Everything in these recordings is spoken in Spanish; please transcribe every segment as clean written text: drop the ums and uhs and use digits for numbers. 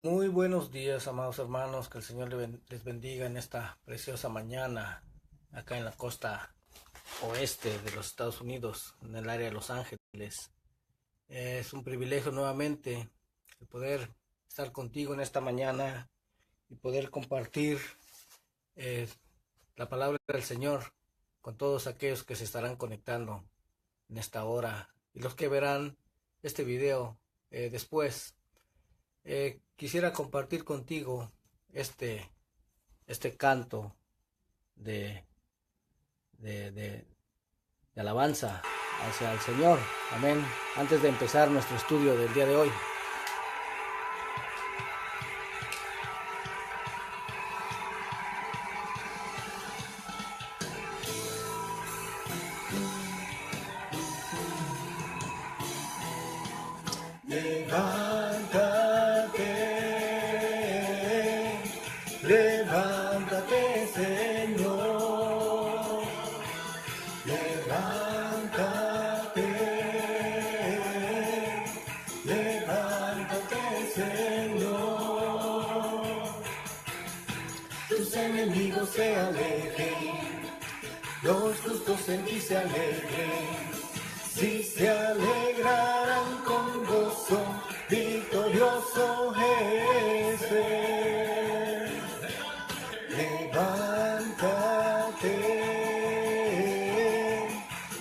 Muy buenos días, amados hermanos, que el Señor les bendiga en esta preciosa mañana, acá en la costa oeste de los Estados Unidos, en el área de Los Ángeles. Es un privilegio nuevamente el poder estar contigo en esta mañana y poder compartir eh, la palabra del Señor con todos aquellos que se estarán conectando en esta hora y los que verán este video después. Quisiera compartir contigo este, este canto de, de, de, de alabanza hacia el Señor. Amén. Antes de empezar nuestro estudio del día de hoy. Levántate, levántate, Señor. Levántate, levántate, Señor. Tus enemigos se alejen, los justos en ti se alegren. Si se alegrarán con gozo, victorioso es Él. Levántate,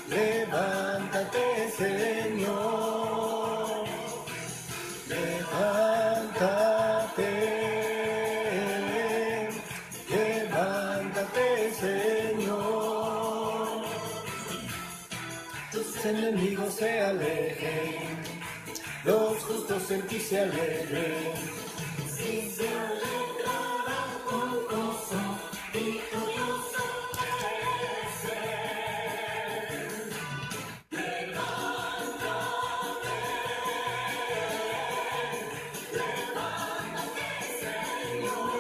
levántate, Señor. Levántate, levántate, Señor. Tus enemigos se alejen, los justos en ti se alegren. Si se alegrarán con gozo, victorioso es Él. Levántate, levántate, Señor.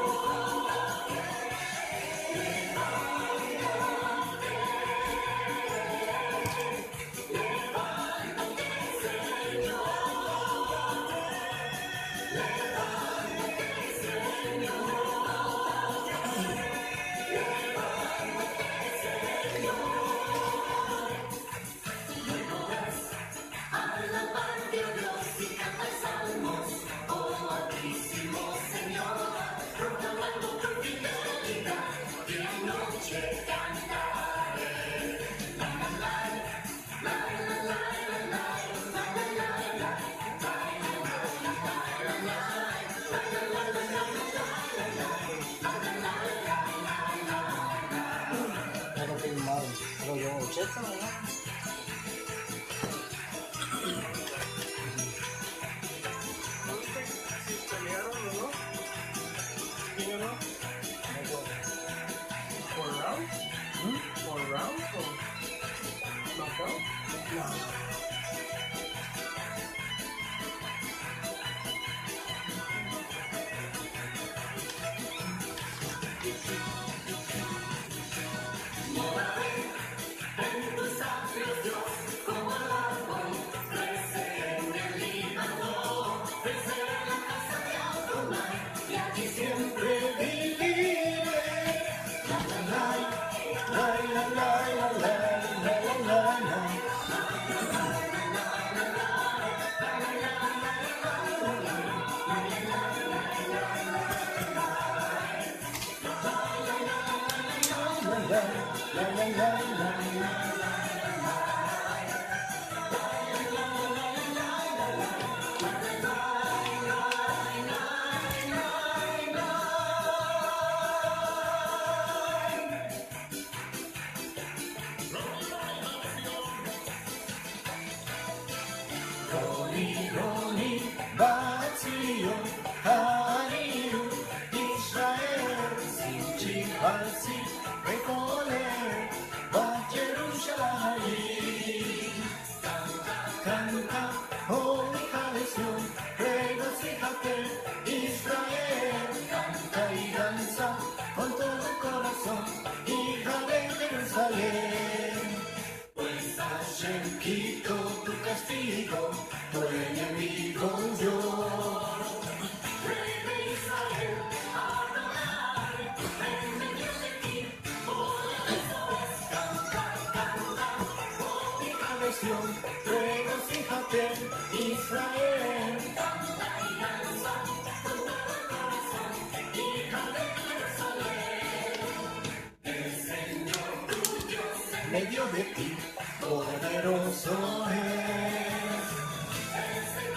medio de ti, poderoso es.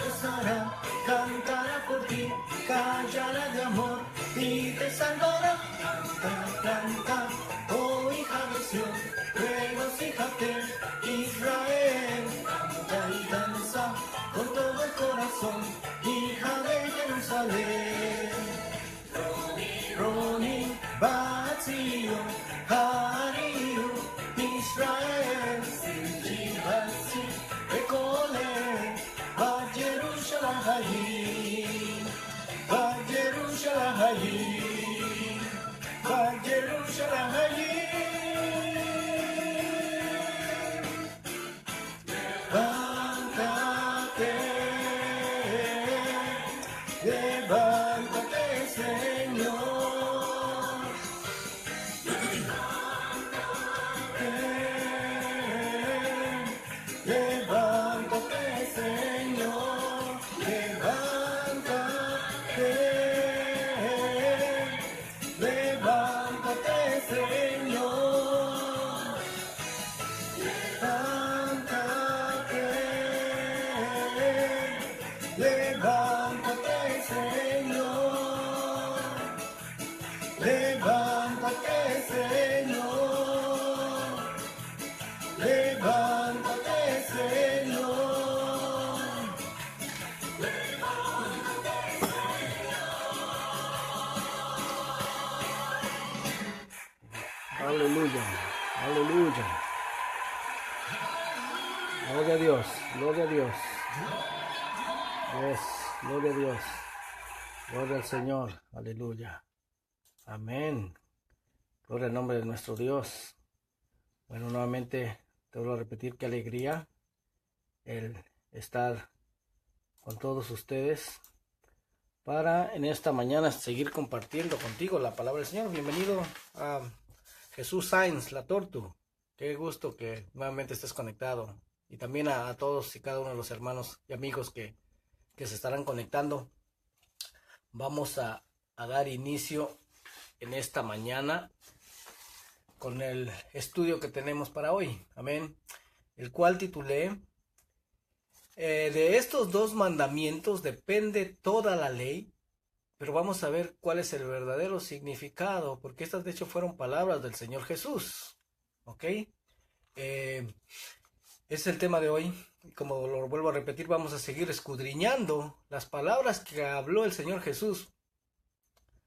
Gozará, cantará por ti, callará de amor y te salvará. Canta, canta, oh hija de Sión, regocíjate, Israel. Canta y danza con todo el corazón, hija de Jerusalén. Roni, Batzio, Hariu, Israel, Jibasi, Ekole, Ba Jerusalem, Ba Jerusalem, Ba Jerusalem. Levántate, levántate, Señor. Levántate, Señor. Levántate, levántate, Señor. Levántate, levántate, Señor. Levántate, Señor. Levántate, Señor. Aleluya, aleluya. Gloria a Dios, gloria a Dios. Yes, gloria a Dios. Gloria al Señor, aleluya. Amén. Gloria al nombre de nuestro Dios. Bueno, nuevamente te vuelvo a repetir qué alegría el estar con todos ustedes para en esta mañana seguir compartiendo contigo la palabra del Señor. Bienvenido a Jesús Sainz, la Tortu. Qué gusto que nuevamente estés conectado. Y también a todos y cada uno de los hermanos y amigos que se estarán conectando. Vamos a dar inicio en esta mañana con el estudio que tenemos para hoy. Amén. El cual titulé de estos dos mandamientos depende toda la ley. Pero vamos a ver cuál es el verdadero significado, porque estas de hecho fueron palabras del Señor Jesús. ¿Ok? Es el tema de hoy. Como lo vuelvo a repetir, vamos a seguir escudriñando las palabras que habló el Señor Jesús.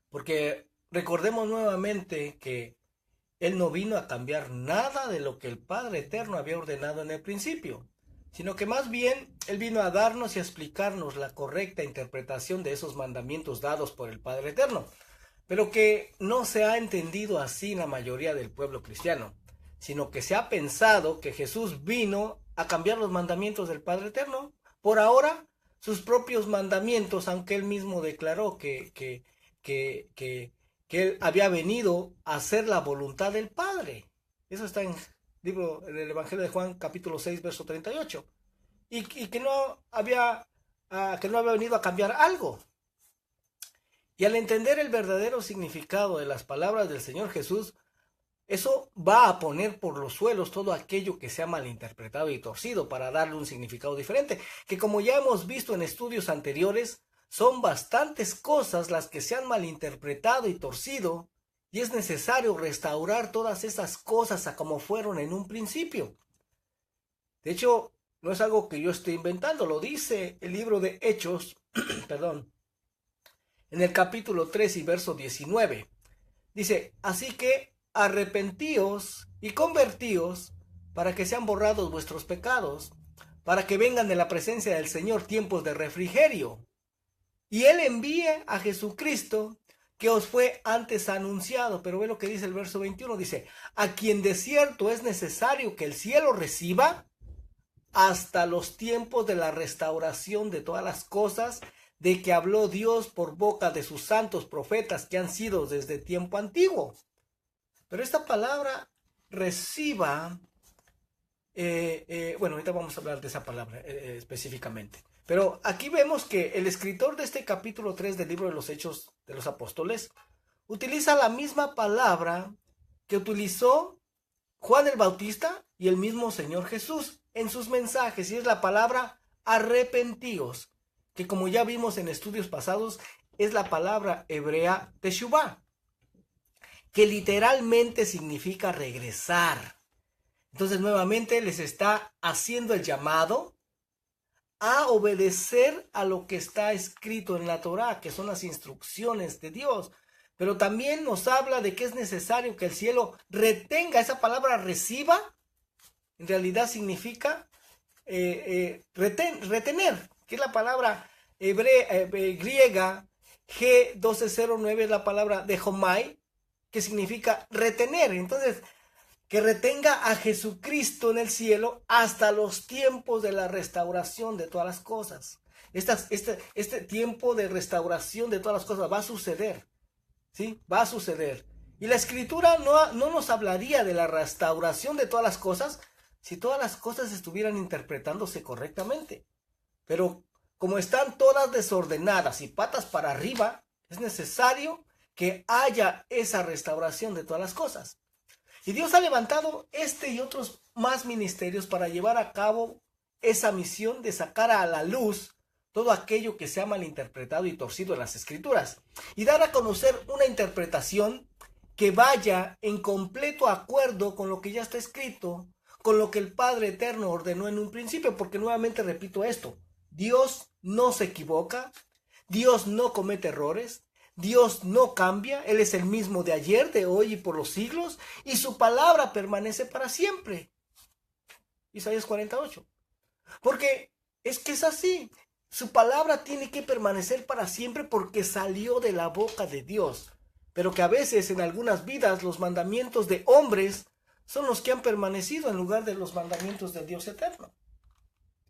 Porque recordemos nuevamente que Él no vino a cambiar nada de lo que el Padre Eterno había ordenado en el principio, sino que más bien Él vino a darnos y a explicarnos la correcta interpretación de esos mandamientos dados por el Padre Eterno, pero que no se ha entendido así en la mayoría del pueblo cristiano, sino que se ha pensado que Jesús vino a cambiar los mandamientos del Padre Eterno. Por ahora, sus propios mandamientos, aunque Él mismo declaró que Él había venido a hacer la voluntad del Padre. Eso está en el Evangelio de Juan, capítulo 6, verso 38. Y que no había venido a cambiar algo. Y al entender el verdadero significado de las palabras del Señor Jesús, eso va a poner por los suelos todo aquello que se ha malinterpretado y torcido para darle un significado diferente, que como ya hemos visto en estudios anteriores, son bastantes cosas las que se han malinterpretado y torcido, y es necesario restaurar todas esas cosas a como fueron en un principio. De hecho, no es algo que yo esté inventando, lo dice el libro de Hechos, perdón, en el capítulo 3 y verso 19. Dice, así que arrepentíos y convertíos para que sean borrados vuestros pecados, para que vengan de la presencia del Señor tiempos de refrigerio, y Él envíe a Jesucristo que os fue antes anunciado. Pero ve lo que dice el verso 21, dice, a quien de cierto es necesario que el cielo reciba hasta los tiempos de la restauración de todas las cosas de que habló Dios por boca de sus santos profetas que han sido desde tiempo antiguo. Pero esta palabra reciba, bueno, ahorita vamos a hablar de esa palabra específicamente. Pero aquí vemos que el escritor de este capítulo 3 del libro de los Hechos de los Apóstoles utiliza la misma palabra que utilizó Juan el Bautista y el mismo Señor Jesús en sus mensajes, y es la palabra arrepentíos, que como ya vimos en estudios pasados, es la palabra hebrea teshuvah, que literalmente significa regresar. Entonces nuevamente les está haciendo el llamado a obedecer a lo que está escrito en la Torá, que son las instrucciones de Dios. Pero también nos habla de que es necesario que el cielo retenga. Esa palabra reciba, en realidad significa retener, que es la palabra griega G1209, es la palabra de Homai, que significa retener. Entonces, que retenga a Jesucristo en el cielo hasta los tiempos de la restauración de todas las cosas. Este tiempo de restauración de todas las cosas va a suceder, ¿sí? Va a suceder. Y la Escritura no nos hablaría de la restauración de todas las cosas si todas las cosas estuvieran interpretándose correctamente. Pero como están todas desordenadas y patas para arriba, es necesario que haya esa restauración de todas las cosas. Y Dios ha levantado este y otros más ministerios para llevar a cabo esa misión de sacar a la luz todo aquello que se ha malinterpretado y torcido en las Escrituras, y dar a conocer una interpretación que vaya en completo acuerdo con lo que ya está escrito, con lo que el Padre Eterno ordenó en un principio, porque nuevamente repito esto: Dios no se equivoca, Dios no comete errores, Dios no cambia, Él es el mismo de ayer, de hoy y por los siglos, y su palabra permanece para siempre. Isaías 48. Porque es que es así, su palabra tiene que permanecer para siempre porque salió de la boca de Dios. Pero que a veces en algunas vidas los mandamientos de hombres son los que han permanecido en lugar de los mandamientos del Dios eterno.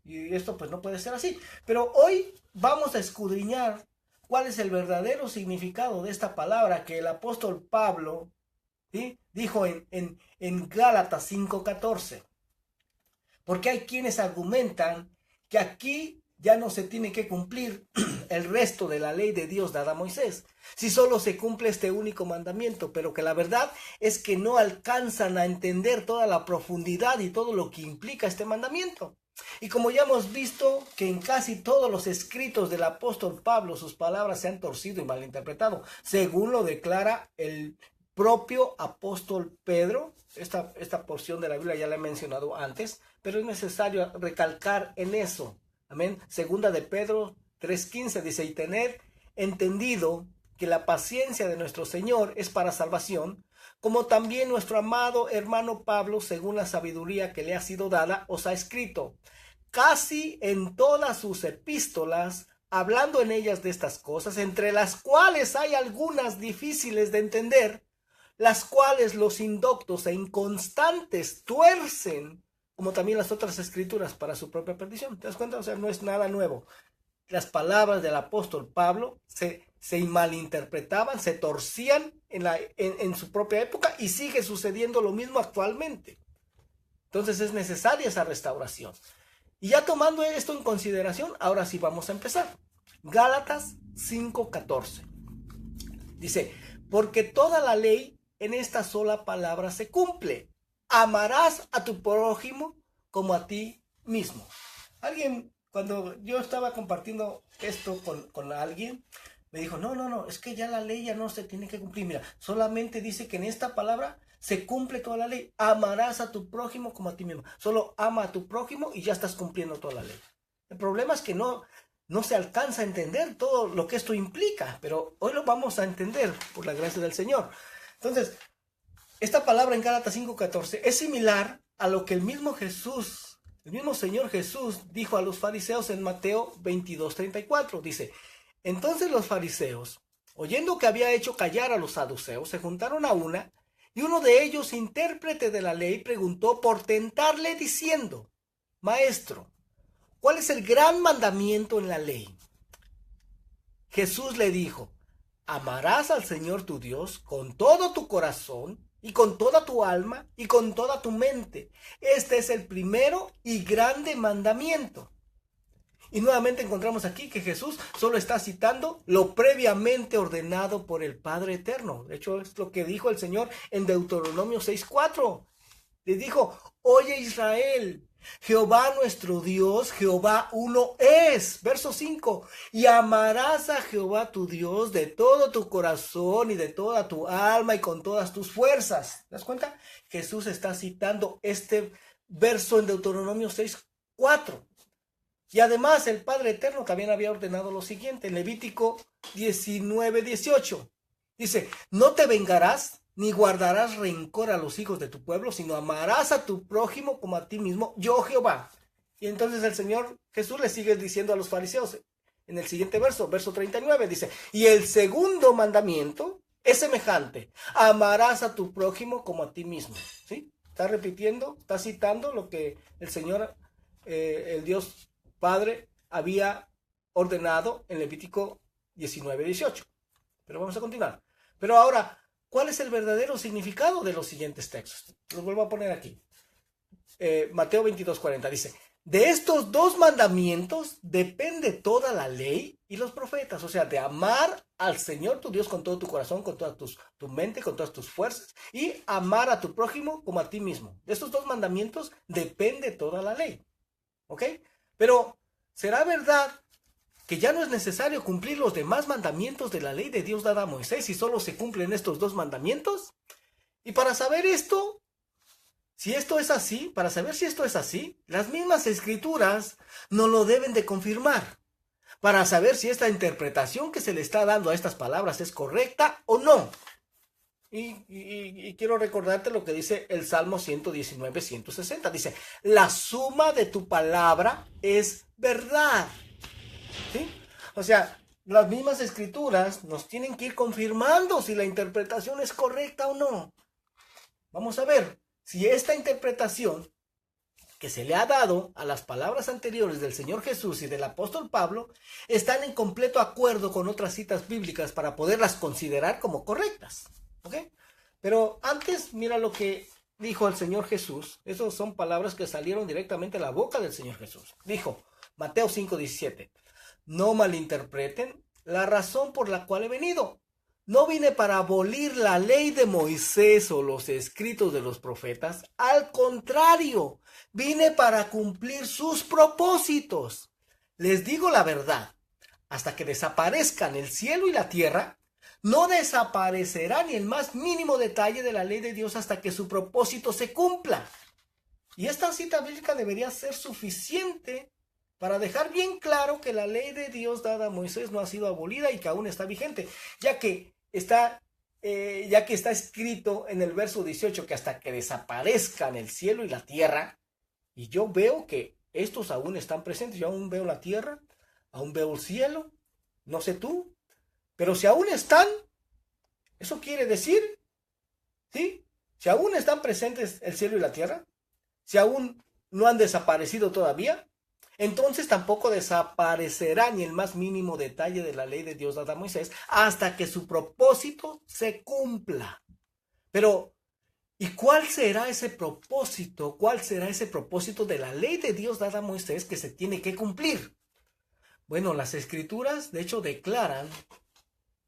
Y esto pues no puede ser así. Pero hoy vamos a escudriñar cuál es el verdadero significado de esta palabra que el apóstol Pablo, ¿sí?, dijo en Gálatas 5:14. Porque hay quienes argumentan que aquí ya no se tiene que cumplir el resto de la ley de Dios dada a Moisés, si solo se cumple este único mandamiento, pero que la verdad es que no alcanzan a entender toda la profundidad y todo lo que implica este mandamiento. Y como ya hemos visto que en casi todos los escritos del apóstol Pablo sus palabras se han torcido y malinterpretado, según lo declara el propio apóstol Pedro. Esta porción de la Biblia ya la he mencionado antes, pero es necesario recalcar en eso. Amén. Segunda de Pedro 3:15 dice: y tener entendido que la paciencia de nuestro Señor es para salvación, como también nuestro amado hermano Pablo, según la sabiduría que le ha sido dada, os ha escrito casi en todas sus epístolas, hablando en ellas de estas cosas, entre las cuales hay algunas difíciles de entender, las cuales los indoctos e inconstantes tuercen, como también las otras escrituras, para su propia perdición. ¿Te das cuenta? O sea, no es nada nuevo. Las palabras del apóstol Pablo se malinterpretaban, se torcían en su propia época, y sigue sucediendo lo mismo actualmente. Entonces es necesaria esa restauración. Y ya tomando esto en consideración, ahora sí vamos a empezar. Gálatas 5:14. Dice: porque toda la ley en esta sola palabra se cumple: amarás a tu prójimo como a ti mismo. Alguien, cuando yo estaba compartiendo esto con alguien, me dijo: no, es que ya la ley ya no se tiene que cumplir. Mira, solamente dice que en esta palabra se cumple toda la ley. Amarás a tu prójimo como a ti mismo. Solo ama a tu prójimo y ya estás cumpliendo toda la ley. El problema es que no se alcanza a entender todo lo que esto implica, pero hoy lo vamos a entender por la gracia del Señor. Entonces, esta palabra en Gálatas 5:14 es similar a lo que el mismo Señor Jesús dijo a los fariseos en Mateo 22:34. Dice: entonces los fariseos, oyendo que había hecho callar a los saduceos, se juntaron a una, y uno de ellos, intérprete de la ley, preguntó por tentarle diciendo: Maestro, ¿cuál es el gran mandamiento en la ley? Jesús le dijo: amarás al Señor tu Dios con todo tu corazón y con toda tu alma y con toda tu mente. Este es el primero y grande mandamiento. Y nuevamente encontramos aquí que Jesús solo está citando lo previamente ordenado por el Padre Eterno. De hecho, es lo que dijo el Señor en Deuteronomio 6:4. Les dijo, oye Israel, Jehová nuestro Dios, Jehová uno es. Verso 5, y amarás a Jehová tu Dios de todo tu corazón y de toda tu alma y con todas tus fuerzas. ¿Te das cuenta? Jesús está citando este verso en Deuteronomio 6:4. Y además el Padre Eterno también había ordenado lo siguiente, en Levítico 19:18. Dice, no te vengarás ni guardarás rencor a los hijos de tu pueblo, sino amarás a tu prójimo como a ti mismo, yo Jehová. Y entonces el Señor Jesús le sigue diciendo a los fariseos, en el siguiente verso, verso 39, dice, y el segundo mandamiento es semejante, amarás a tu prójimo como a ti mismo. ¿Sí? Está repitiendo, está citando lo que el Señor, el Dios Padre, había ordenado en Levítico 19:18. Pero vamos a continuar. Pero ahora, ¿cuál es el verdadero significado de los siguientes textos? Los vuelvo a poner aquí. Mateo 22:40 dice, de estos dos mandamientos depende toda la ley y los profetas. O sea, de amar al Señor tu Dios con todo tu corazón, con toda tu mente, con todas tus fuerzas, y amar a tu prójimo como a ti mismo. De estos dos mandamientos depende toda la ley. ¿Ok? Pero, ¿será verdad que ya no es necesario cumplir los demás mandamientos de la ley de Dios dada a Moisés si solo se cumplen estos dos mandamientos? Y para saber esto, si esto es así, para saber si esto es así, las mismas escrituras nos lo deben de confirmar, para saber si esta interpretación que se le está dando a estas palabras es correcta o no. Y quiero recordarte lo que dice el Salmo 119:160. Dice, la suma de tu palabra es verdad. ¿Sí? O sea, las mismas escrituras nos tienen que ir confirmando si la interpretación es correcta o no. Vamos a ver si esta interpretación que se le ha dado a las palabras anteriores del Señor Jesús y del apóstol Pablo están en completo acuerdo con otras citas bíblicas para poderlas considerar como correctas. ¿Ok? Pero antes, mira lo que dijo el Señor Jesús. Esas son palabras que salieron directamente de la boca del Señor Jesús. Dijo, Mateo 5:17. No malinterpreten la razón por la cual he venido. No vine para abolir la ley de Moisés o los escritos de los profetas. Al contrario, vine para cumplir sus propósitos. Les digo la verdad, hasta que desaparezcan el cielo y la tierra, no desaparecerá ni el más mínimo detalle de la ley de Dios hasta que su propósito se cumpla. Y esta cita bíblica debería ser suficiente para dejar bien claro que la ley de Dios dada a Moisés no ha sido abolida y que aún está vigente, ya que está escrito en el verso 18 que hasta que desaparezcan el cielo y la tierra, y yo veo que estos aún están presentes. Yo aún veo la tierra, aún veo el cielo, no sé tú, pero si aún están, eso quiere decir, ¿sí? Si aún están presentes el cielo y la tierra, si aún no han desaparecido todavía, entonces tampoco desaparecerá ni el más mínimo detalle de la ley de Dios dada a Moisés hasta que su propósito se cumpla. Pero, ¿y cuál será ese propósito? ¿Cuál será ese propósito de la ley de Dios dada a Moisés que se tiene que cumplir? Bueno, las escrituras de hecho declaran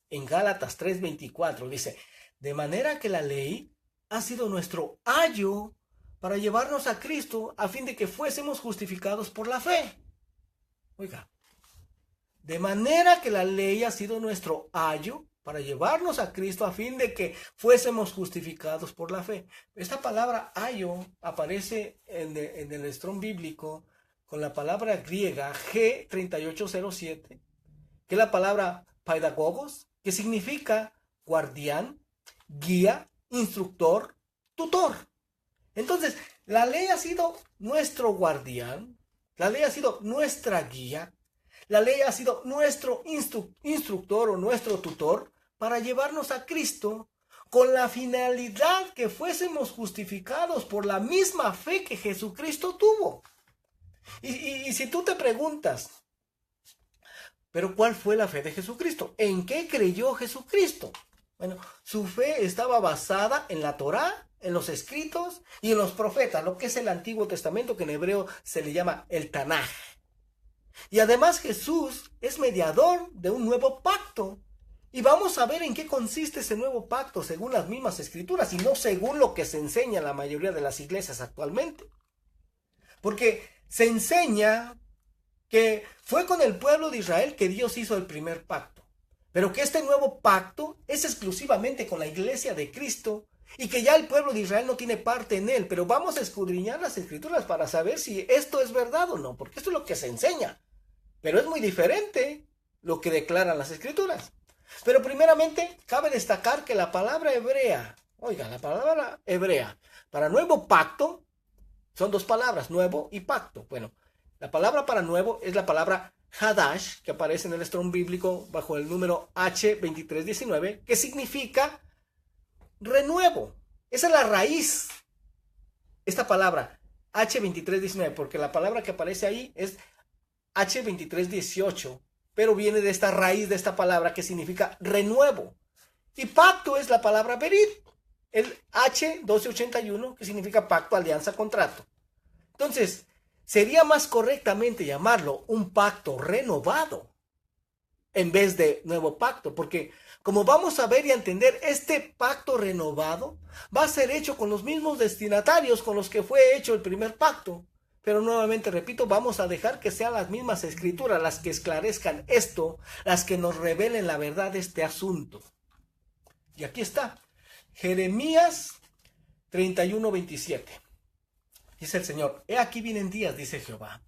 en Gálatas 3:24, dice, de manera que la ley ha sido nuestro ayo para llevarnos a Cristo a fin de que fuésemos justificados por la fe. Oiga, de manera que la ley ha sido nuestro ayo para llevarnos a Cristo a fin de que fuésemos justificados por la fe. Esta palabra ayo aparece en el Strong bíblico con la palabra griega G3807, que es la palabra paidagogos, que significa guardián, guía, instructor, tutor. Entonces, la ley ha sido nuestro guardián, la ley ha sido nuestra guía, la ley ha sido nuestro instructor o nuestro tutor para llevarnos a Cristo con la finalidad que fuésemos justificados por la misma fe que Jesucristo tuvo. Y si tú te preguntas, ¿pero cuál fue la fe de Jesucristo? ¿En qué creyó Jesucristo? Bueno, su fe estaba basada en la Torá, en los escritos y en los profetas, lo que es el Antiguo Testamento, que en hebreo se le llama el Tanaj. Y además Jesús es mediador de un nuevo pacto Y vamos a ver en qué consiste ese nuevo pacto según las mismas escrituras y no según lo que se enseña en la mayoría de las iglesias actualmente. Porque se enseña que fue con el pueblo de Israel que Dios hizo el primer pacto, pero que este nuevo pacto es exclusivamente con la iglesia de Cristo y que ya el pueblo de Israel no tiene parte en él. Pero vamos a escudriñar las escrituras para saber si esto es verdad o no, porque esto es lo que se enseña, pero es muy diferente lo que declaran las escrituras. Pero primeramente cabe destacar que la palabra hebrea, oiga, la palabra hebrea para nuevo pacto son dos palabras, nuevo y pacto. Bueno, la palabra para nuevo es la palabra Hadash, que aparece en el Strong bíblico bajo el número H2319, que significa renuevo. Esa es la raíz. Esta palabra H2319, porque la palabra que aparece ahí es H2318, pero viene de esta raíz de esta palabra que significa renuevo. Y pacto es la palabra berit, el H1281, que significa pacto, alianza, contrato. Entonces, sería más correctamente llamarlo un pacto renovado en vez de nuevo pacto, porque como vamos a ver y a entender, este pacto renovado va a ser hecho con los mismos destinatarios con los que fue hecho el primer pacto. Pero nuevamente repito, vamos a dejar que sean las mismas escrituras las que esclarezcan esto, las que nos revelen la verdad de este asunto. Y aquí está, Jeremías 31:27. Dice el Señor, he aquí vienen días, dice Jehová,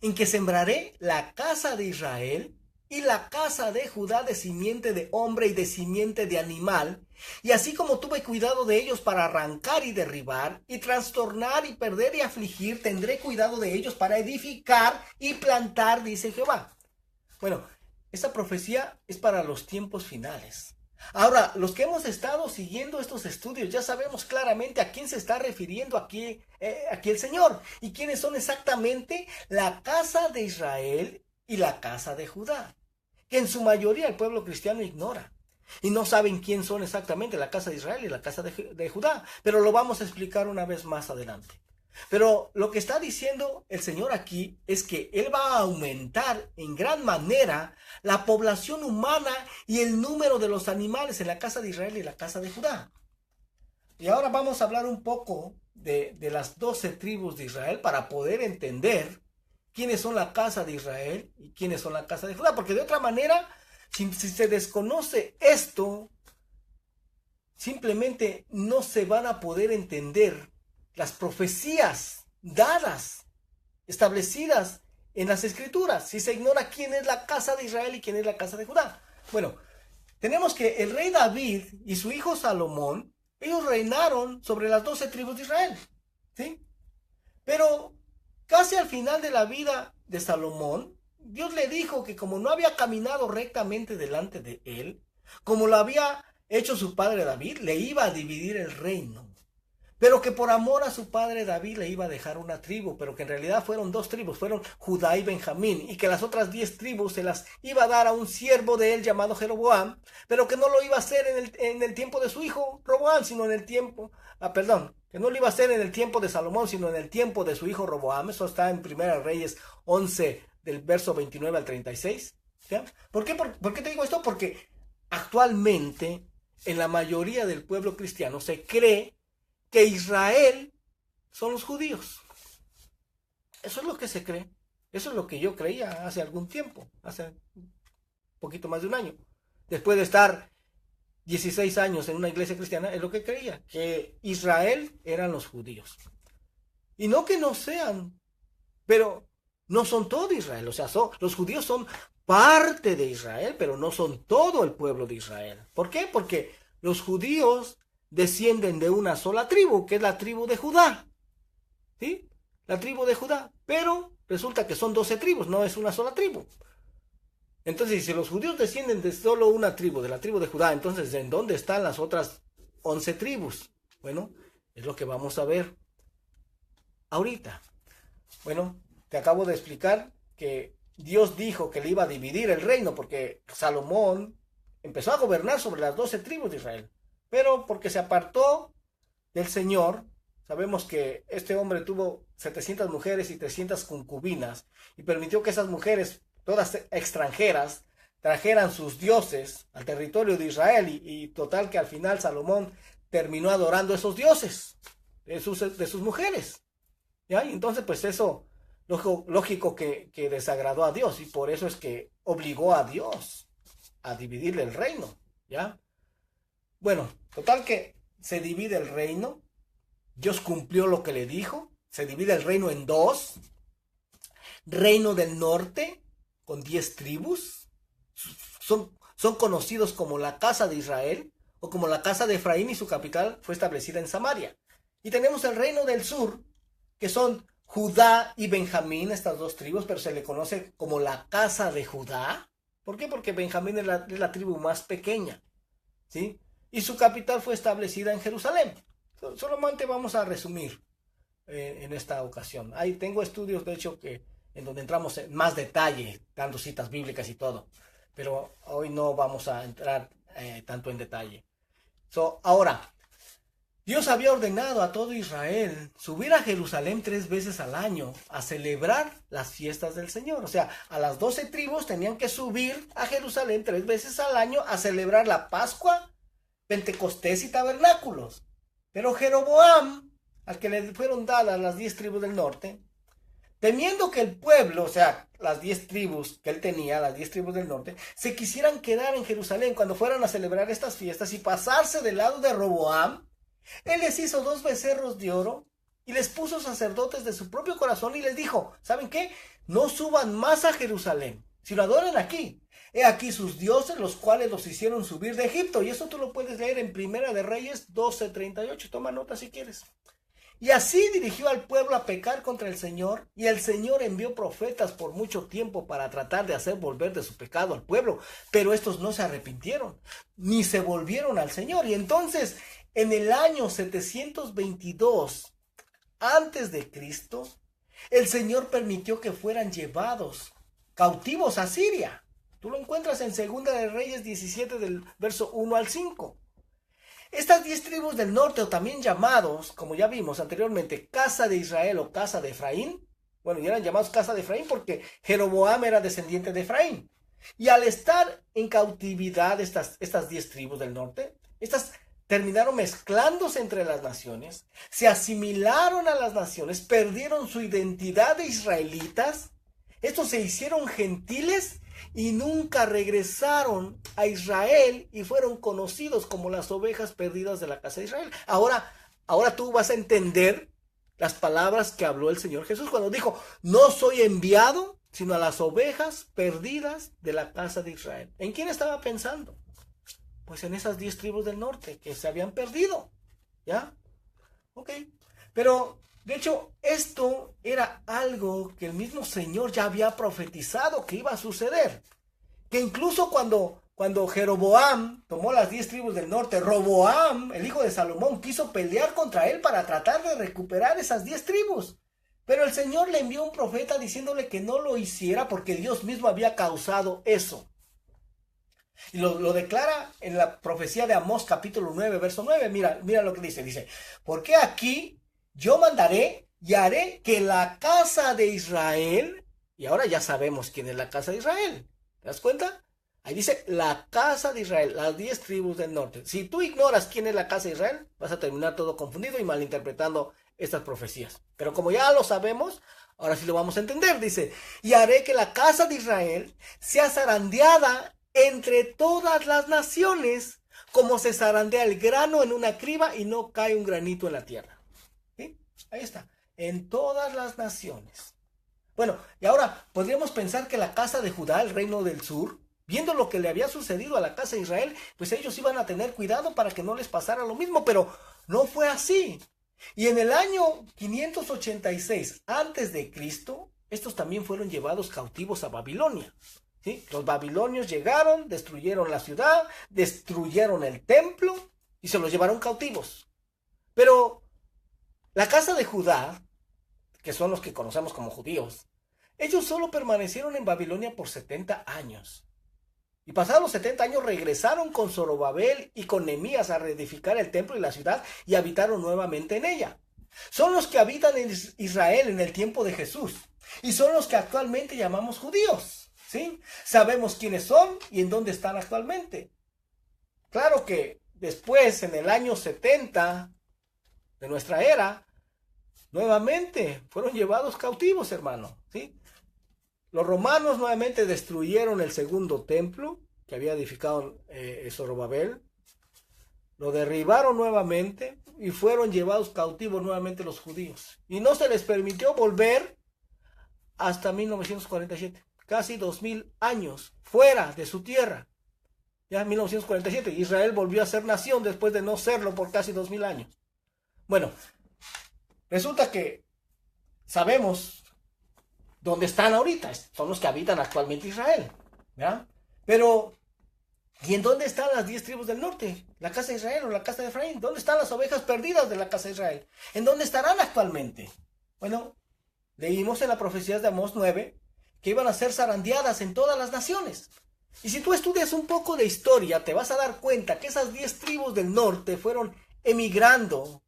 en que sembraré la casa de Israel y la casa de Judá de simiente de hombre y de simiente de animal, y así como tuve cuidado de ellos para arrancar y derribar, y trastornar y perder y afligir, tendré cuidado de ellos para edificar y plantar, dice Jehová. Bueno, esta profecía es para los tiempos finales. Ahora, los que hemos estado siguiendo estos estudios ya sabemos claramente a quién se está refiriendo aquí el Señor y quiénes son exactamente la casa de Israel y la casa de Judá, que en su mayoría el pueblo cristiano ignora y no saben quién son exactamente la casa de Israel y la casa de Judá, pero lo vamos a explicar una vez más adelante. Pero lo que está diciendo el Señor aquí es que Él va a aumentar en gran manera la población humana y el número de los animales en la casa de Israel y la casa de Judá. Y ahora vamos a hablar un poco de las 12 tribus de Israel para poder entender quiénes son la casa de Israel y quiénes son la casa de Judá. Porque de otra manera, si se desconoce esto, simplemente no se van a poder entender las profecías dadas, establecidas en las escrituras, si se ignora quién es la casa de Israel y quién es la casa de Judá. Bueno, tenemos que el rey David y su hijo Salomón, ellos reinaron sobre las 12 tribus de Israel, ¿sí? Pero casi al final de la vida de Salomón, Dios le dijo que como no había caminado rectamente delante de él, como lo había hecho su padre David, le iba a dividir el reino. Pero que por amor a su padre David le iba a dejar una tribu, pero que en realidad fueron dos tribus, fueron Judá y Benjamín, y que las otras 10 tribus se las iba a dar a un siervo de él llamado Jeroboam, pero que no lo iba a hacer en el tiempo de su hijo Roboam, sino en el tiempo, que no lo iba a hacer en el tiempo de Salomón, sino en el tiempo de su hijo Roboam. Eso está en 1 Reyes 11, del verso 29 al 36. ¿Ya? ¿Por qué te digo esto? Porque actualmente en la mayoría del pueblo cristiano se cree que Israel son los judíos. Eso es lo que se cree. Eso es lo que yo creía hace algún tiempo, hace un poquito más de un año. Después de estar 16 años en una iglesia cristiana, es lo que creía, que Israel eran los judíos. Y no que no sean, pero no son todo Israel. O sea, los judíos son parte de Israel, pero no son todo el pueblo de Israel. ¿Por qué? Porque los judíos descienden de una sola tribu, que es la tribu de Judá. ¿Sí? La tribu de Judá. Pero resulta que son 12 tribus, no es una sola tribu. Entonces, si los judíos descienden de solo una tribu, de la tribu de Judá, entonces, ¿en dónde están las otras 11 tribus? Bueno, es lo que vamos a ver ahorita. Bueno, te acabo de explicar que Dios dijo que le iba a dividir el reino porque Salomón empezó a gobernar sobre las 12 tribus de Israel. Pero porque se apartó del Señor, sabemos que este hombre tuvo 700 mujeres y 300 concubinas y permitió que esas mujeres, todas extranjeras, trajeran sus dioses al territorio de Israel y total que al final Salomón terminó adorando a esos dioses de sus mujeres. ¿Ya? Y entonces pues eso, lógico que desagradó a Dios y por eso es que obligó a Dios a dividirle el reino. ¿Ya? Bueno, total que se divide el reino, Dios cumplió lo que le dijo, se divide el reino en dos, reino del norte con 10 tribus, son conocidos como la casa de Israel o como la casa de Efraín y su capital fue establecida en Samaria. Y tenemos el reino del sur, que son Judá y Benjamín, estas dos tribus, pero se le conoce como la casa de Judá. ¿Por qué? Porque Benjamín es la tribu más pequeña, ¿sí? Y su capital fue establecida en Jerusalén. Solamente vamos a resumir en esta ocasión. Ahí tengo estudios, de hecho, en donde entramos en más detalle, dando citas bíblicas y todo. Pero hoy no vamos a entrar tanto en detalle. Ahora, Dios había ordenado a todo Israel subir a Jerusalén 3 veces al año a celebrar las fiestas del Señor. O sea, a las 12 tribus tenían que subir a Jerusalén 3 veces al año a celebrar la Pascua, Pentecostés y tabernáculos. Pero Jeroboam, al que le fueron dadas las 10 tribus del norte, temiendo que el pueblo, o sea, las 10 tribus que él tenía, las 10 tribus del norte, se quisieran quedar en Jerusalén cuando fueran a celebrar estas fiestas y pasarse del lado de Roboam, él les hizo 2 becerros de oro y les puso sacerdotes de su propio corazón y les dijo, ¿saben qué? No suban más a Jerusalén, sino adoren aquí. He aquí sus dioses, los cuales los hicieron subir de Egipto. Y eso tú lo puedes leer en Primera de Reyes 12:38. Toma nota si quieres. Y así dirigió al pueblo a pecar contra el Señor, y el Señor envió profetas por mucho tiempo para tratar de hacer volver de su pecado al pueblo, pero estos no se arrepintieron, ni se volvieron al Señor. Y entonces, en el año 722 antes de Cristo, el Señor permitió que fueran llevados cautivos a Siria. Tú lo encuentras en Segunda de Reyes 17 del verso 1 al 5. Estas 10 tribus del norte, o también llamados, como ya vimos anteriormente, casa de Israel o casa de Efraín, bueno, y eran llamados casa de Efraín porque Jeroboam era descendiente de Efraín. Y al estar en cautividad estas 10 tribus del norte, estas terminaron mezclándose entre las naciones, se asimilaron a las naciones, perdieron su identidad de israelitas, estos se hicieron gentiles y nunca regresaron a Israel y fueron conocidos como las ovejas perdidas de la casa de Israel. Ahora tú vas a entender las palabras que habló el Señor Jesús cuando dijo, no soy enviado sino a las ovejas perdidas de la casa de Israel. ¿En quién estaba pensando? Pues en esas 10 tribus del norte que se habían perdido. ¿Ya? Ok. Pero, de hecho, esto era algo que el mismo Señor ya había profetizado que iba a suceder. Que incluso cuando Jeroboam tomó las 10 tribus del norte, Roboam, el hijo de Salomón, quiso pelear contra él para tratar de recuperar esas 10 tribus. Pero el Señor le envió un profeta diciéndole que no lo hiciera porque Dios mismo había causado eso. Y lo declara en la profecía de Amós capítulo 9, verso 9. Mira lo que dice. Dice, porque aquí yo mandaré y haré que la casa de Israel, y ahora ya sabemos quién es la casa de Israel. ¿Te das cuenta? Ahí dice la casa de Israel, las 10 tribus del norte. Si tú ignoras quién es la casa de Israel, vas a terminar todo confundido y malinterpretando estas profecías. Pero como ya lo sabemos, ahora sí lo vamos a entender. Dice, y haré que la casa de Israel sea zarandeada entre todas las naciones, como se zarandea el grano en una criba y no cae un granito en la tierra. ¿Sí? Ahí está. En todas las naciones. Bueno, y ahora podríamos pensar que la casa de Judá, el reino del sur, viendo lo que le había sucedido a la casa de Israel, pues ellos iban a tener cuidado para que no les pasara lo mismo, pero no fue así. Y en el año 586 antes de Cristo, estos también fueron llevados cautivos a Babilonia. ¿Sí? Los babilonios llegaron, destruyeron la ciudad, destruyeron el templo y se los llevaron cautivos. Pero la casa de Judá, que son los que conocemos como judíos, ellos solo permanecieron en Babilonia por 70 años. Y pasados los 70 años regresaron con Zorobabel y con Nehemías a reedificar el templo y la ciudad y habitaron nuevamente en ella. Son los que habitan en Israel en el tiempo de Jesús y son los que actualmente llamamos judíos. ¿sí? Sabemos quiénes son y en dónde están actualmente. Claro que después, en el año 70 de nuestra era, nuevamente fueron llevados cautivos, hermano, ¿sí? Los romanos nuevamente destruyeron el segundo templo que había edificado Zorobabel. Lo derribaron nuevamente y fueron llevados cautivos nuevamente los judíos. Y no se les permitió volver hasta 1947. Casi 2000 años fuera de su tierra. Ya en 1947 Israel volvió a ser nación después de no serlo por casi 2000 años. Bueno, resulta que sabemos dónde están ahorita. Son los que habitan actualmente Israel. ¿Ya? Pero ¿y en dónde están las 10 tribus del norte? ¿La casa de Israel o la casa de Efraín? ¿Dónde están las ovejas perdidas de la casa de Israel? ¿En dónde estarán actualmente? Bueno, leímos en la profecía de Amós 9 que iban a ser zarandeadas en todas las naciones. Y si tú estudias un poco de historia, te vas a dar cuenta que esas 10 tribus del norte fueron emigrando,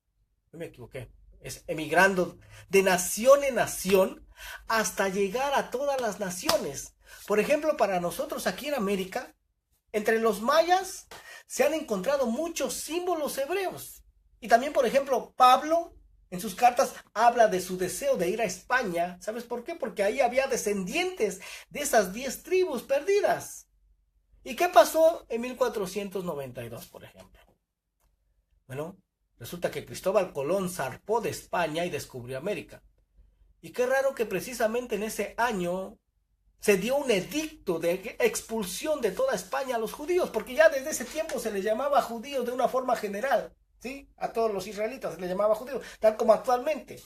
no me equivoqué, es emigrando de nación en nación hasta llegar a todas las naciones. Por ejemplo, para nosotros aquí en América, entre los mayas se han encontrado muchos símbolos hebreos. Y también, por ejemplo, Pablo en sus cartas habla de su deseo de ir a España. ¿Sabes por qué? Porque ahí había descendientes de esas 10 tribus perdidas. ¿Y qué pasó en 1492, por ejemplo? Bueno, resulta que Cristóbal Colón zarpó de España y descubrió América. Y qué raro que precisamente en ese año se dio un edicto de expulsión de toda España a los judíos, porque ya desde ese tiempo se les llamaba judíos de una forma general, ¿sí? A todos los israelitas se les llamaba judíos, tal como actualmente.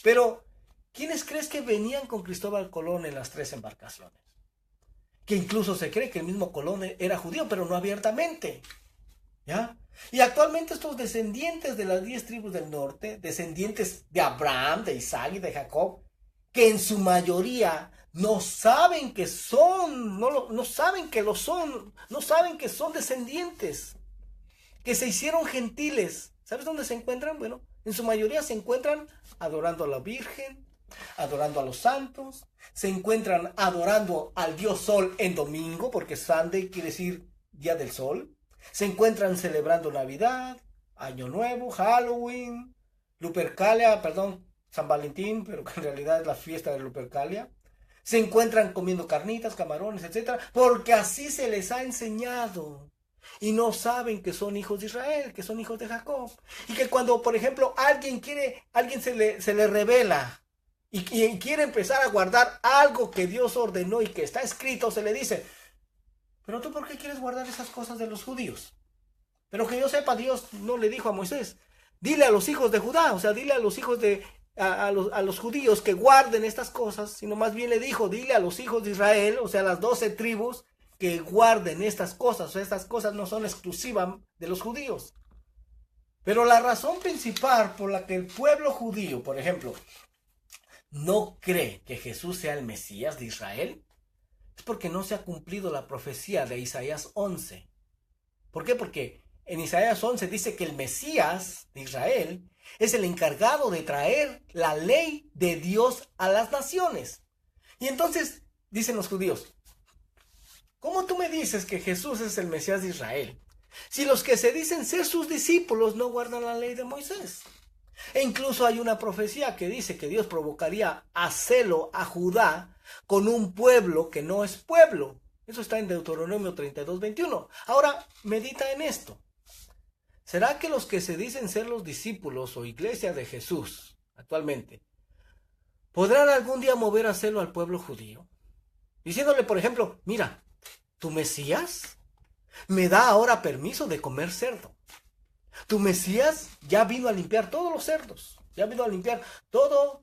Pero, ¿quiénes crees que venían con Cristóbal Colón en las 3 embarcaciones? Que incluso se cree que el mismo Colón era judío, pero no abiertamente, ¿ya? Y actualmente estos descendientes de las 10 tribus del norte, descendientes de Abraham, de Isaac y de Jacob, que en su mayoría no saben que son, no saben que lo son, no saben que son descendientes, que se hicieron gentiles. ¿Sabes dónde se encuentran? Bueno, en su mayoría se encuentran adorando a la Virgen, adorando a los santos, se encuentran adorando al dios Sol en domingo, porque Sunday quiere decir día del sol, se encuentran celebrando Navidad, Año Nuevo, Halloween, Lupercalia, perdón, San Valentín, pero que en realidad es la fiesta de Lupercalia. Se encuentran comiendo carnitas, camarones, etcétera, porque así se les ha enseñado. Y no saben que son hijos de Israel, que son hijos de Jacob. Y que cuando, por ejemplo, alguien se le revela y quiere empezar a guardar algo que Dios ordenó y que está escrito, se le dice, pero tú, ¿por qué quieres guardar esas cosas de los judíos? Pero que yo sepa, Dios no le dijo a Moisés, dile a los hijos de Judá, o sea, dile a los hijos de a los judíos que guarden estas cosas, sino más bien le dijo, dile a los hijos de Israel, o sea, las 12 tribus, que guarden estas cosas. O sea, estas cosas no son exclusivas de los judíos. Pero la razón principal por la que el pueblo judío, por ejemplo, no cree que Jesús sea el Mesías de Israel, es porque no se ha cumplido la profecía de Isaías 11. ¿Por qué? Porque en Isaías 11 dice que el Mesías de Israel es el encargado de traer la ley de Dios a las naciones. Y entonces dicen los judíos, ¿cómo tú me dices que Jesús es el Mesías de Israel? Si los que se dicen ser sus discípulos no guardan la ley de Moisés. E incluso hay una profecía que dice que Dios provocaría a celo a Judá con un pueblo que no es pueblo. Eso está en Deuteronomio 32:21. Ahora, medita en esto. ¿Será que los que se dicen ser los discípulos o iglesia de Jesús actualmente podrán algún día mover a celo al pueblo judío? Diciéndole, por ejemplo, mira, tu Mesías me da ahora permiso de comer cerdo. Tu Mesías ya vino a limpiar todos los cerdos, ya vino a limpiar todos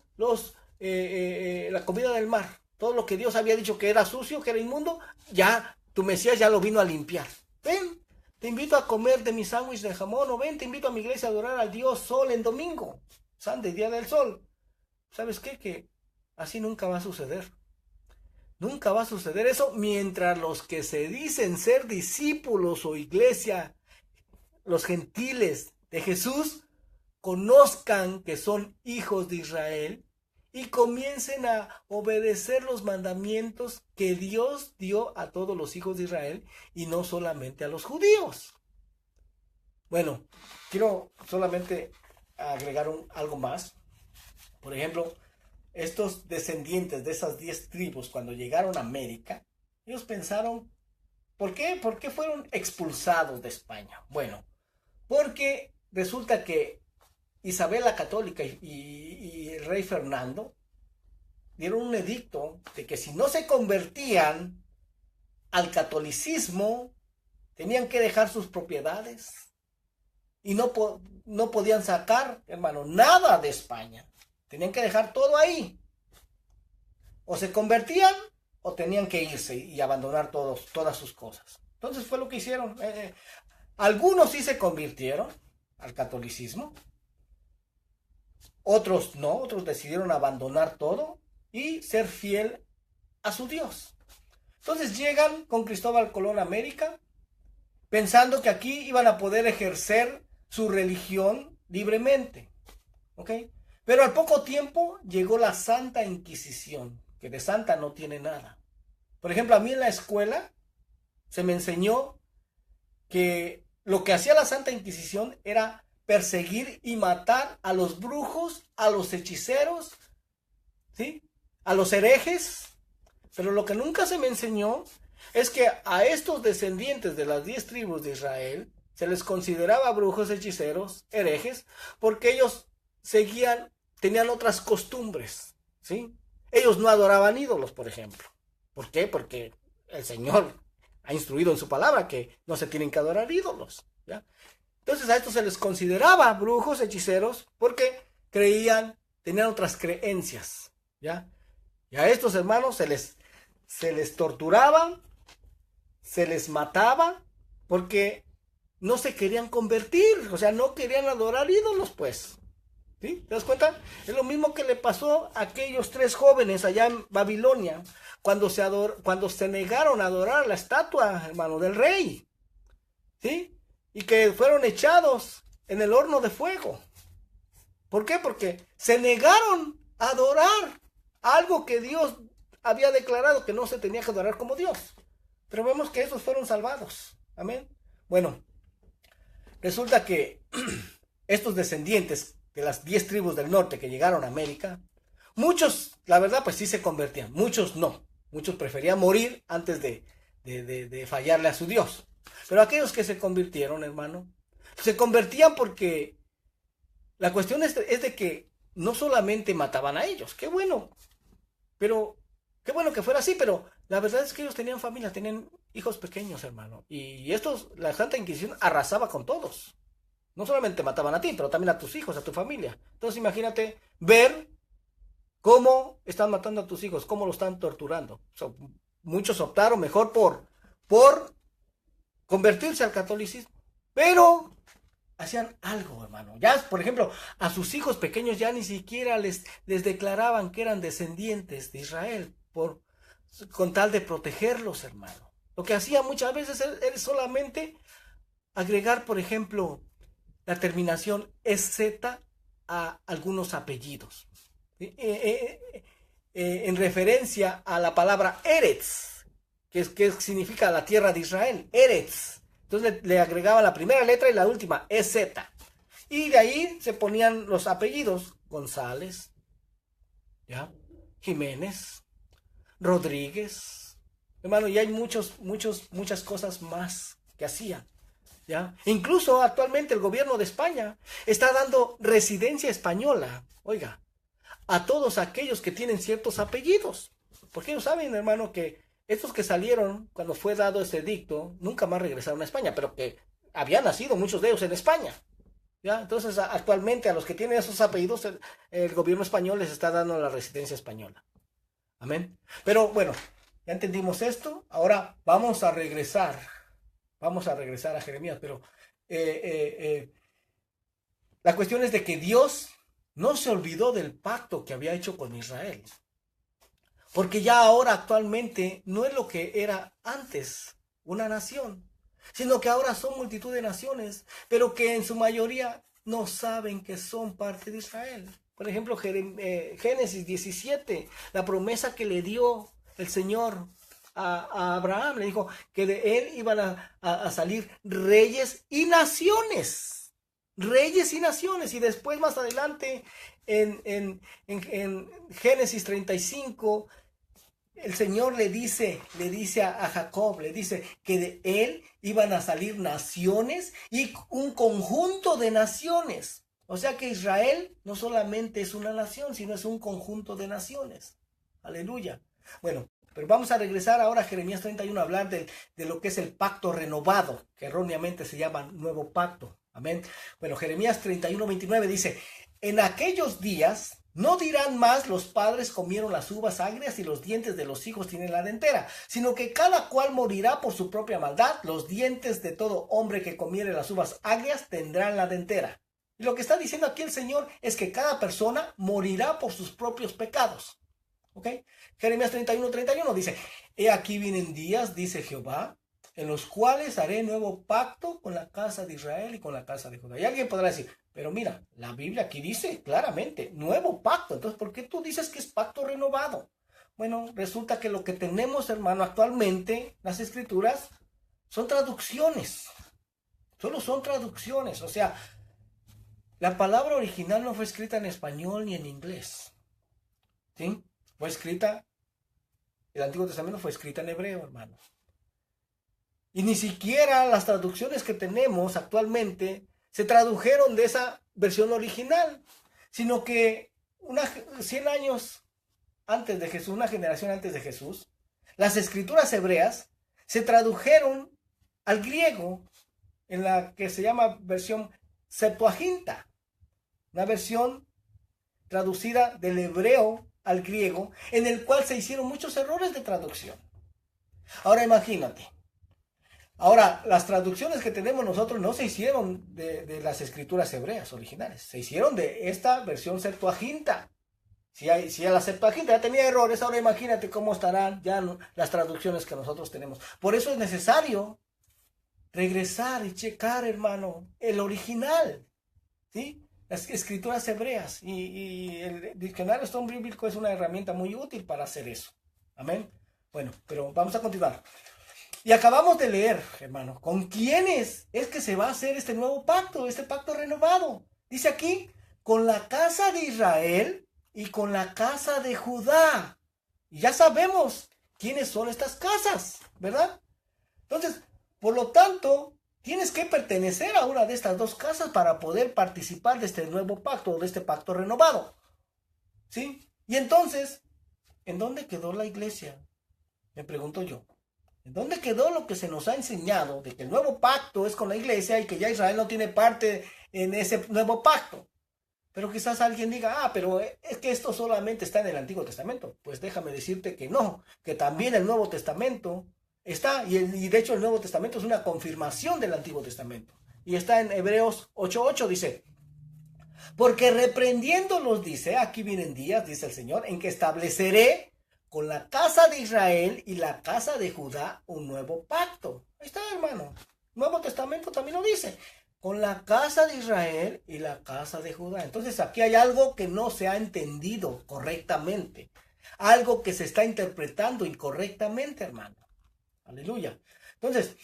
la comida del mar, todo lo que Dios había dicho que era sucio, que era inmundo, ya tu Mesías ya lo vino a limpiar. Ven, te invito a comer de mi sándwich de jamón, o ven, te invito a mi iglesia a adorar al Dios Sol en domingo, Sunday, día del sol. ¿Sabes qué? Que así nunca va a suceder. Nunca va a suceder eso mientras los que se dicen ser discípulos o iglesia, los gentiles de Jesús, conozcan que son hijos de Israel y comiencen a obedecer los mandamientos que Dios dio a todos los hijos de Israel y no solamente a los judíos. Bueno, quiero solamente agregar algo más. Por ejemplo, estos descendientes de esas 10 tribus, cuando llegaron a América, ellos pensaron, ¿por qué? ¿Por qué fueron expulsados de España? Bueno, porque resulta que Isabel la Católica y el rey Fernando dieron un edicto de que si no se convertían al catolicismo, tenían que dejar sus propiedades y no podían sacar, hermano, nada de España. Tenían que dejar todo ahí. O se convertían o tenían que irse y abandonar todas sus cosas. Entonces fue lo que hicieron. Algunos sí se convirtieron al catolicismo. Otros no, otros decidieron abandonar todo y ser fiel a su Dios. Entonces llegan con Cristóbal Colón a América, pensando que aquí iban a poder ejercer su religión libremente. ¿Ok? Pero al poco tiempo llegó la Santa Inquisición, que de santa no tiene nada. Por ejemplo, a mí en la escuela se me enseñó que lo que hacía la Santa Inquisición era perseguir y matar a los brujos, a los hechiceros, ¿sí? A los herejes. Pero lo que nunca se me enseñó es que a estos descendientes de las 10 tribus de Israel se les consideraba brujos, hechiceros, herejes, porque ellos tenían otras costumbres, ¿sí? Ellos no adoraban ídolos, por ejemplo. ¿Por qué? Porque el Señor ha instruido en su palabra que no se tienen que adorar ídolos, ¿ya? Entonces a estos se les consideraba brujos, hechiceros, porque tenían otras creencias, ¿ya? Y a estos hermanos se les torturaba, se les mataba, porque no se querían convertir, o sea, no querían adorar ídolos, pues. ¿Sí? ¿Te das cuenta? Es lo mismo que le pasó a aquellos 3 jóvenes allá en Babilonia, cuando se negaron a adorar la estatua, hermano, del rey. ¿Sí? Y que fueron echados en el horno de fuego. ¿Por qué? Porque se negaron a adorar algo que Dios había declarado que no se tenía que adorar como Dios. Pero vemos que esos fueron salvados. Amén. Bueno, resulta que estos descendientes de las 10 tribus del norte que llegaron a América, muchos, la verdad, pues sí se convertían, muchos no. Muchos preferían morir antes de fallarle a su Dios. Pero aquellos que se convirtieron, hermano, se convertían porque la cuestión es de que no solamente mataban a ellos, qué bueno que fuera así, pero la verdad es que ellos tenían familia, tenían hijos pequeños, hermano. Y la Santa Inquisición arrasaba con todos. No solamente mataban a ti, pero también a tus hijos, a tu familia. Entonces imagínate ver cómo están matando a tus hijos, cómo lo están torturando. Muchos optaron mejor por convertirse al catolicismo. Pero hacían algo, hermano. Ya, por ejemplo, a sus hijos pequeños ya ni siquiera les declaraban que eran descendientes de Israel, con tal de protegerlos, hermano. Lo que hacía muchas veces era solamente agregar, por ejemplo, la terminación EZ a algunos apellidos. En referencia a la palabra Eretz, que significa la tierra de Israel, Eretz. Entonces le agregaban la primera letra y la última, EZ. Y de ahí se ponían los apellidos, González, ¿ya? Jiménez, Rodríguez. Hermano, y hay muchas cosas más que hacían. ¿Ya? Incluso actualmente el gobierno de España está dando residencia española, oiga, a todos aquellos que tienen ciertos apellidos. Porque ellos saben, hermano, que estos que salieron cuando fue dado ese edicto nunca más regresaron a España, pero que habían nacido muchos de ellos en España. ¿Ya? Entonces actualmente a los que tienen esos apellidos el gobierno español les está dando la residencia española. Amén. Pero bueno, ya entendimos esto. Ahora vamos a regresar a Jeremías, pero la cuestión es de que Dios no se olvidó del pacto que había hecho con Israel. Porque ya ahora actualmente no es lo que era antes, una nación, sino que ahora son multitud de naciones, pero que en su mayoría no saben que son parte de Israel. Por ejemplo, Génesis 17, la promesa que le dio el Señor a Abraham, le dijo que de él iban a salir reyes y naciones. Reyes y naciones. Y después, más adelante, en Génesis 35, el Señor le dice a Jacob, le dice que de él iban a salir naciones y un conjunto de naciones. O sea que Israel no solamente es una nación, sino es un conjunto de naciones. Aleluya. Bueno, pero vamos a regresar ahora a Jeremías 31 a hablar de lo que es el pacto renovado, que erróneamente se llama nuevo pacto. Amén. Bueno, Jeremías 31, 29 dice: en aquellos días no dirán más los padres comieron las uvas agrias y los dientes de los hijos tienen la dentera, sino que cada cual morirá por su propia maldad. Los dientes de todo hombre que comiere las uvas agrias tendrán la dentera. Y lo que está diciendo aquí el Señor es que cada persona morirá por sus propios pecados. ¿Ok? Jeremías 31, 31 dice: he aquí vienen días, dice Jehová, en los cuales haré nuevo pacto con la casa de Israel y con la casa de Judá. Y alguien podrá decir: pero mira, la Biblia aquí dice claramente, nuevo pacto. Entonces, ¿por qué tú dices que es pacto renovado? Bueno, resulta que lo que tenemos, hermano, actualmente, las escrituras, son traducciones. Solo son traducciones. O sea, la palabra original no fue escrita en español ni en inglés. ¿Sí? Fue escrita, el Antiguo Testamento fue escrita en hebreo, hermano. Y ni siquiera las traducciones que tenemos actualmente se tradujeron de esa versión original, sino que 100 años antes de Jesús, una generación antes de Jesús, las escrituras hebreas se tradujeron al griego en la que se llama versión Septuaginta, una versión traducida del hebreo al griego, en el cual se hicieron muchos errores de traducción. Ahora imagínate. Ahora, las traducciones que tenemos nosotros no se hicieron de las escrituras hebreas originales, se hicieron de esta versión Septuaginta. Si la Septuaginta ya tenía errores, ahora imagínate cómo estarán ya las traducciones que nosotros tenemos. Por eso es necesario regresar y checar, hermano, el original, ¿sí? Las escrituras hebreas. Y el diccionario Stone Bíblico es una herramienta muy útil para hacer eso. Amén. Bueno, pero vamos a continuar. Y acabamos de leer, hermano, ¿con quiénes es que se va a hacer este nuevo pacto, este pacto renovado? Dice aquí, con la casa de Israel y con la casa de Judá. Y ya sabemos quiénes son estas casas, ¿verdad? Entonces, por lo tanto, tienes que pertenecer a una de estas dos casas para poder participar de este nuevo pacto, de este pacto renovado. ¿Sí? Y entonces, ¿en dónde quedó la iglesia? Me pregunto yo. ¿En dónde quedó lo que se nos ha enseñado de que el nuevo pacto es con la iglesia y que ya Israel no tiene parte en ese nuevo pacto? Pero quizás alguien diga, pero es que esto solamente está en el Antiguo Testamento. Pues déjame decirte que no, que también el Nuevo Testamento está, y de hecho el Nuevo Testamento es una confirmación del Antiguo Testamento. Y está en Hebreos 8:8, dice: porque reprendiéndolos, dice, aquí vienen días, dice el Señor, en que estableceré con la casa de Israel y la casa de Judá un nuevo pacto. Ahí está, hermano. Nuevo Testamento también lo dice. Con la casa de Israel y la casa de Judá. Entonces aquí hay algo que no se ha entendido correctamente. Algo que se está interpretando incorrectamente, hermano. Aleluya. Entonces,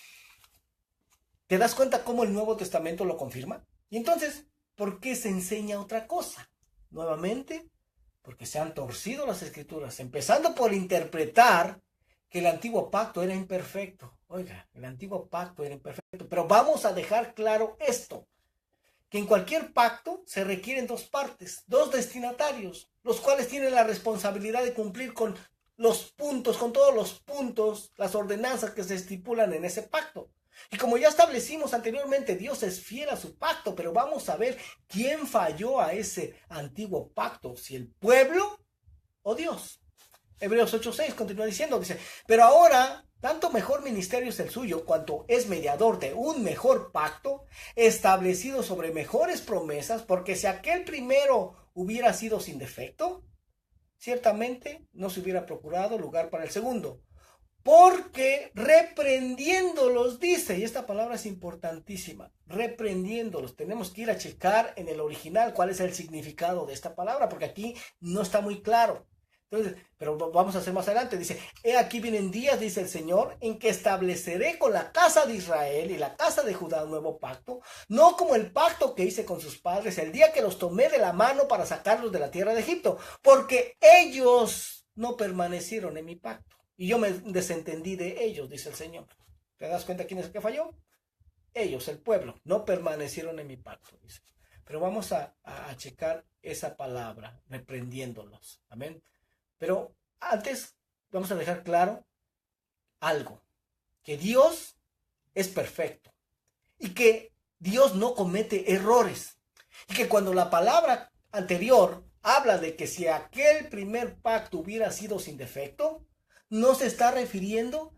¿te das cuenta cómo el Nuevo Testamento lo confirma? Y entonces, ¿por qué se enseña otra cosa? Nuevamente, porque se han torcido las escrituras, empezando por interpretar que el antiguo pacto era imperfecto. Oiga, el antiguo pacto era imperfecto, pero vamos a dejar claro esto, que en cualquier pacto se requieren dos partes, dos destinatarios, los cuales tienen la responsabilidad de cumplir con los puntos, con todos los puntos, las ordenanzas que se estipulan en ese pacto. Y como ya establecimos anteriormente, Dios es fiel a su pacto, pero vamos a ver quién falló a ese antiguo pacto, si el pueblo o Dios. Hebreos 8:6 continúa diciendo, dice, pero ahora tanto mejor ministerio es el suyo, cuanto es mediador de un mejor pacto, establecido sobre mejores promesas, porque si aquel primero hubiera sido sin defecto, ciertamente no se hubiera procurado lugar para el segundo. porque reprendiéndolos, dice, y esta palabra es importantísima, reprendiéndolos. Tenemos que ir a checar en el original cuál es el significado de esta palabra, porque aquí no está muy claro. Entonces, pero vamos a hacer más adelante. Dice, he aquí vienen días, dice el Señor, en que estableceré con la casa de Israel y la casa de Judá un nuevo pacto, no como el pacto que hice con sus padres el día que los tomé de la mano para sacarlos de la tierra de Egipto, porque ellos no permanecieron en mi pacto y yo me desentendí de ellos, dice el Señor. ¿Te das cuenta quién es el que falló? Ellos, el pueblo, no permanecieron en mi pacto, dice. Pero vamos a checar esa palabra, reprendiéndolos. Amén. Pero antes vamos a dejar claro algo, que Dios es perfecto y que Dios no comete errores. Y que cuando la palabra anterior habla de que si aquel primer pacto hubiera sido sin defecto, no se está refiriendo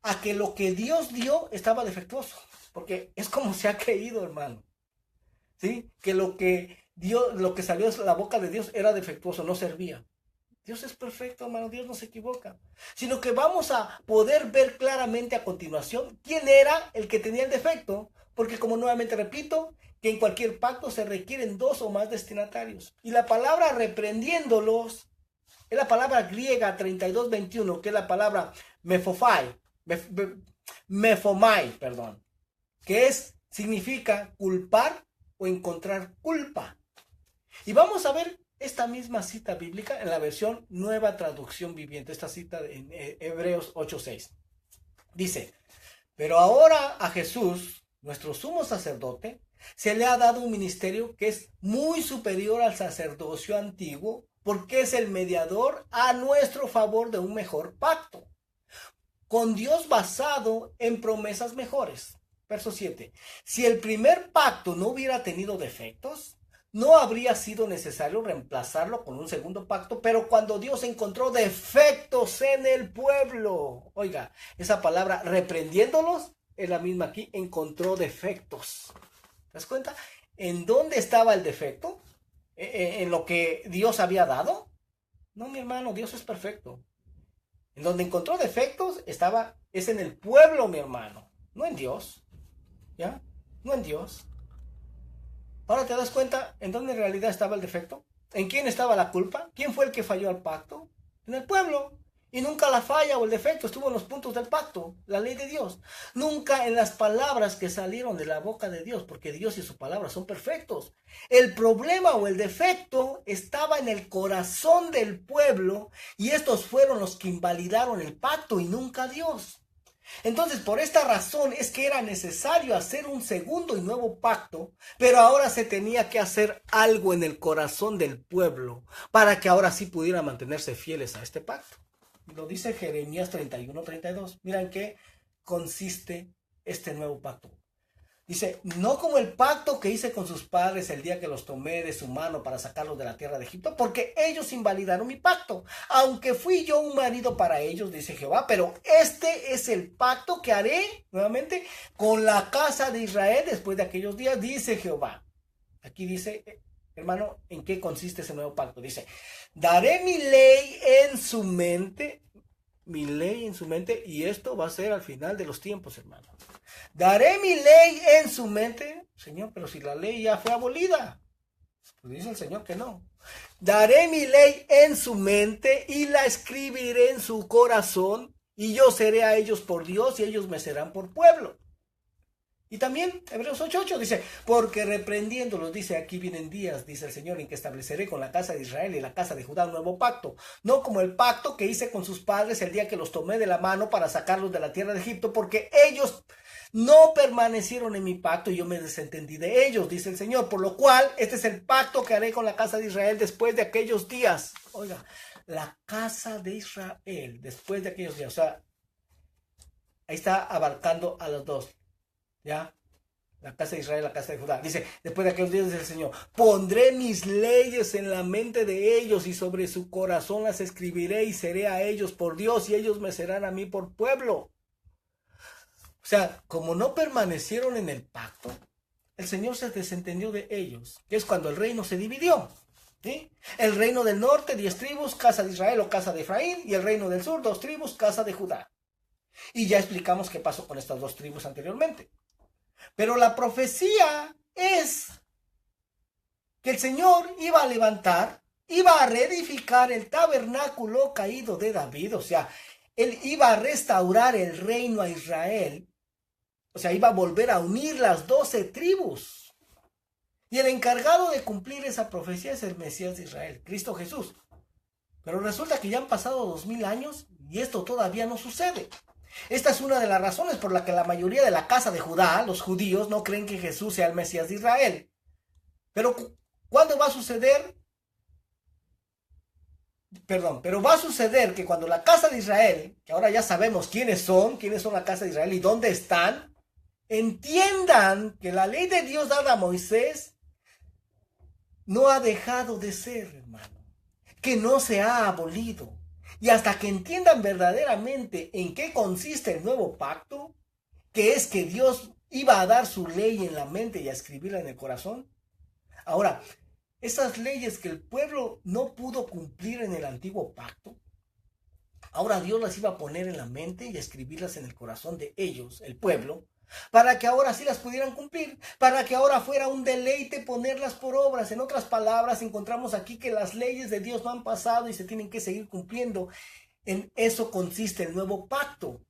a que lo que Dios dio estaba defectuoso. Porque es como se ha creído, hermano. ¿Sí? Que lo que salió de la boca de Dios era defectuoso, no servía. Dios es perfecto, hermano, Dios no se equivoca. Sino que vamos a poder ver claramente a continuación quién era el que tenía el defecto. Porque como nuevamente repito, que en cualquier pacto se requieren dos o más destinatarios. Y la palabra reprendiéndolos es la palabra griega 32:21, que es la palabra mefomai, que significa culpar o encontrar culpa. Y vamos a ver esta misma cita bíblica en la versión Nueva Traducción Viviente, esta cita en Hebreos 8:6. Dice, pero ahora a Jesús, nuestro sumo sacerdote, se le ha dado un ministerio que es muy superior al sacerdocio antiguo, porque es el mediador a nuestro favor de un mejor pacto, con Dios basado en promesas mejores. Verso 7. Si el primer pacto no hubiera tenido defectos, no habría sido necesario reemplazarlo con un segundo pacto, pero cuando Dios encontró defectos en el pueblo, oiga, esa palabra reprendiéndolos es la misma aquí, encontró defectos. ¿Te das cuenta? ¿En dónde estaba el defecto? ¿En lo que Dios había dado? No, mi hermano, Dios es perfecto. En donde encontró defectos es en el pueblo, mi hermano, no en Dios. ¿Ya? No en Dios. Ahora te das cuenta en dónde en realidad estaba el defecto. ¿En quién estaba la culpa? ¿Quién fue el que falló al pacto? En el pueblo. Y nunca la falla o el defecto estuvo en los puntos del pacto, la ley de Dios. Nunca en las palabras que salieron de la boca de Dios, porque Dios y su palabra son perfectos. El problema o el defecto estaba en el corazón del pueblo y estos fueron los que invalidaron el pacto y nunca Dios. Entonces, por esta razón es que era necesario hacer un segundo y nuevo pacto, pero ahora se tenía que hacer algo en el corazón del pueblo para que ahora sí pudiera mantenerse fieles a este pacto. Lo dice Jeremías 31:32. Mira en qué consiste este nuevo pacto. Dice, no como el pacto que hice con sus padres el día que los tomé de su mano para sacarlos de la tierra de Egipto, porque ellos invalidaron mi pacto, aunque fui yo un marido para ellos, dice Jehová, pero este es el pacto que haré, nuevamente, con la casa de Israel después de aquellos días, dice Jehová. Aquí dice, hermano, ¿en qué consiste ese nuevo pacto? Dice, daré mi ley en su mente, y esto va a ser al final de los tiempos, hermano. Daré mi ley en su mente. Señor, pero si la ley ya fue abolida. Pues dice el Señor que no. Daré mi ley en su mente y la escribiré en su corazón, y yo seré a ellos por Dios y ellos me serán por pueblo. Y también Hebreos 8:8 dice, porque reprendiéndolos, dice, aquí vienen días, dice el Señor, en que estableceré con la casa de Israel y la casa de Judá un nuevo pacto, no como el pacto que hice con sus padres el día que los tomé de la mano para sacarlos de la tierra de Egipto, porque ellos no permanecieron en mi pacto y yo me desentendí de ellos, dice el Señor, por lo cual este es el pacto que haré con la casa de Israel después de aquellos días. Oiga, la casa de Israel después de aquellos días, o sea, ahí está abarcando a los dos. ¿Ya? La casa de Israel, la casa de Judá. Dice, después de aquellos días, dice el Señor, pondré mis leyes en la mente de ellos y sobre su corazón las escribiré y seré a ellos por Dios y ellos me serán a mí por pueblo. O sea, como no permanecieron en el pacto, el Señor se desentendió de ellos. Es cuando el reino se dividió. ¿Sí? El reino del norte, 10 tribus, casa de Israel o casa de Efraín, y el reino del sur, 2 tribus, casa de Judá. Y ya explicamos qué pasó con estas dos tribus anteriormente. Pero la profecía es que el Señor iba a levantar, iba a reedificar el tabernáculo caído de David, o sea, él iba a restaurar el reino a Israel, o sea, iba a volver a unir las 12 tribus. Y el encargado de cumplir esa profecía es el Mesías de Israel, Cristo Jesús. Pero resulta que ya han pasado 2000 años y esto todavía no sucede. Esta es una de las razones por la que la mayoría de la casa de Judá, los judíos, no creen que Jesús sea el Mesías de Israel. Pero ¿cuándo va a suceder? Pero va a suceder que cuando la casa de Israel, que ahora ya sabemos quiénes son la casa de Israel y dónde están, entiendan que la ley de Dios dada a Moisés no ha dejado de ser, hermano, que no se ha abolido. Y hasta que entiendan verdaderamente en qué consiste el nuevo pacto, que es que Dios iba a dar su ley en la mente y a escribirla en el corazón. Ahora, esas leyes que el pueblo no pudo cumplir en el antiguo pacto, ahora Dios las iba a poner en la mente y a escribirlas en el corazón de ellos, el pueblo, para que ahora sí las pudieran cumplir, para que ahora fuera un deleite ponerlas por obras. En otras palabras, encontramos aquí que las leyes de Dios no han pasado y se tienen que seguir cumpliendo. En eso consiste el nuevo pacto.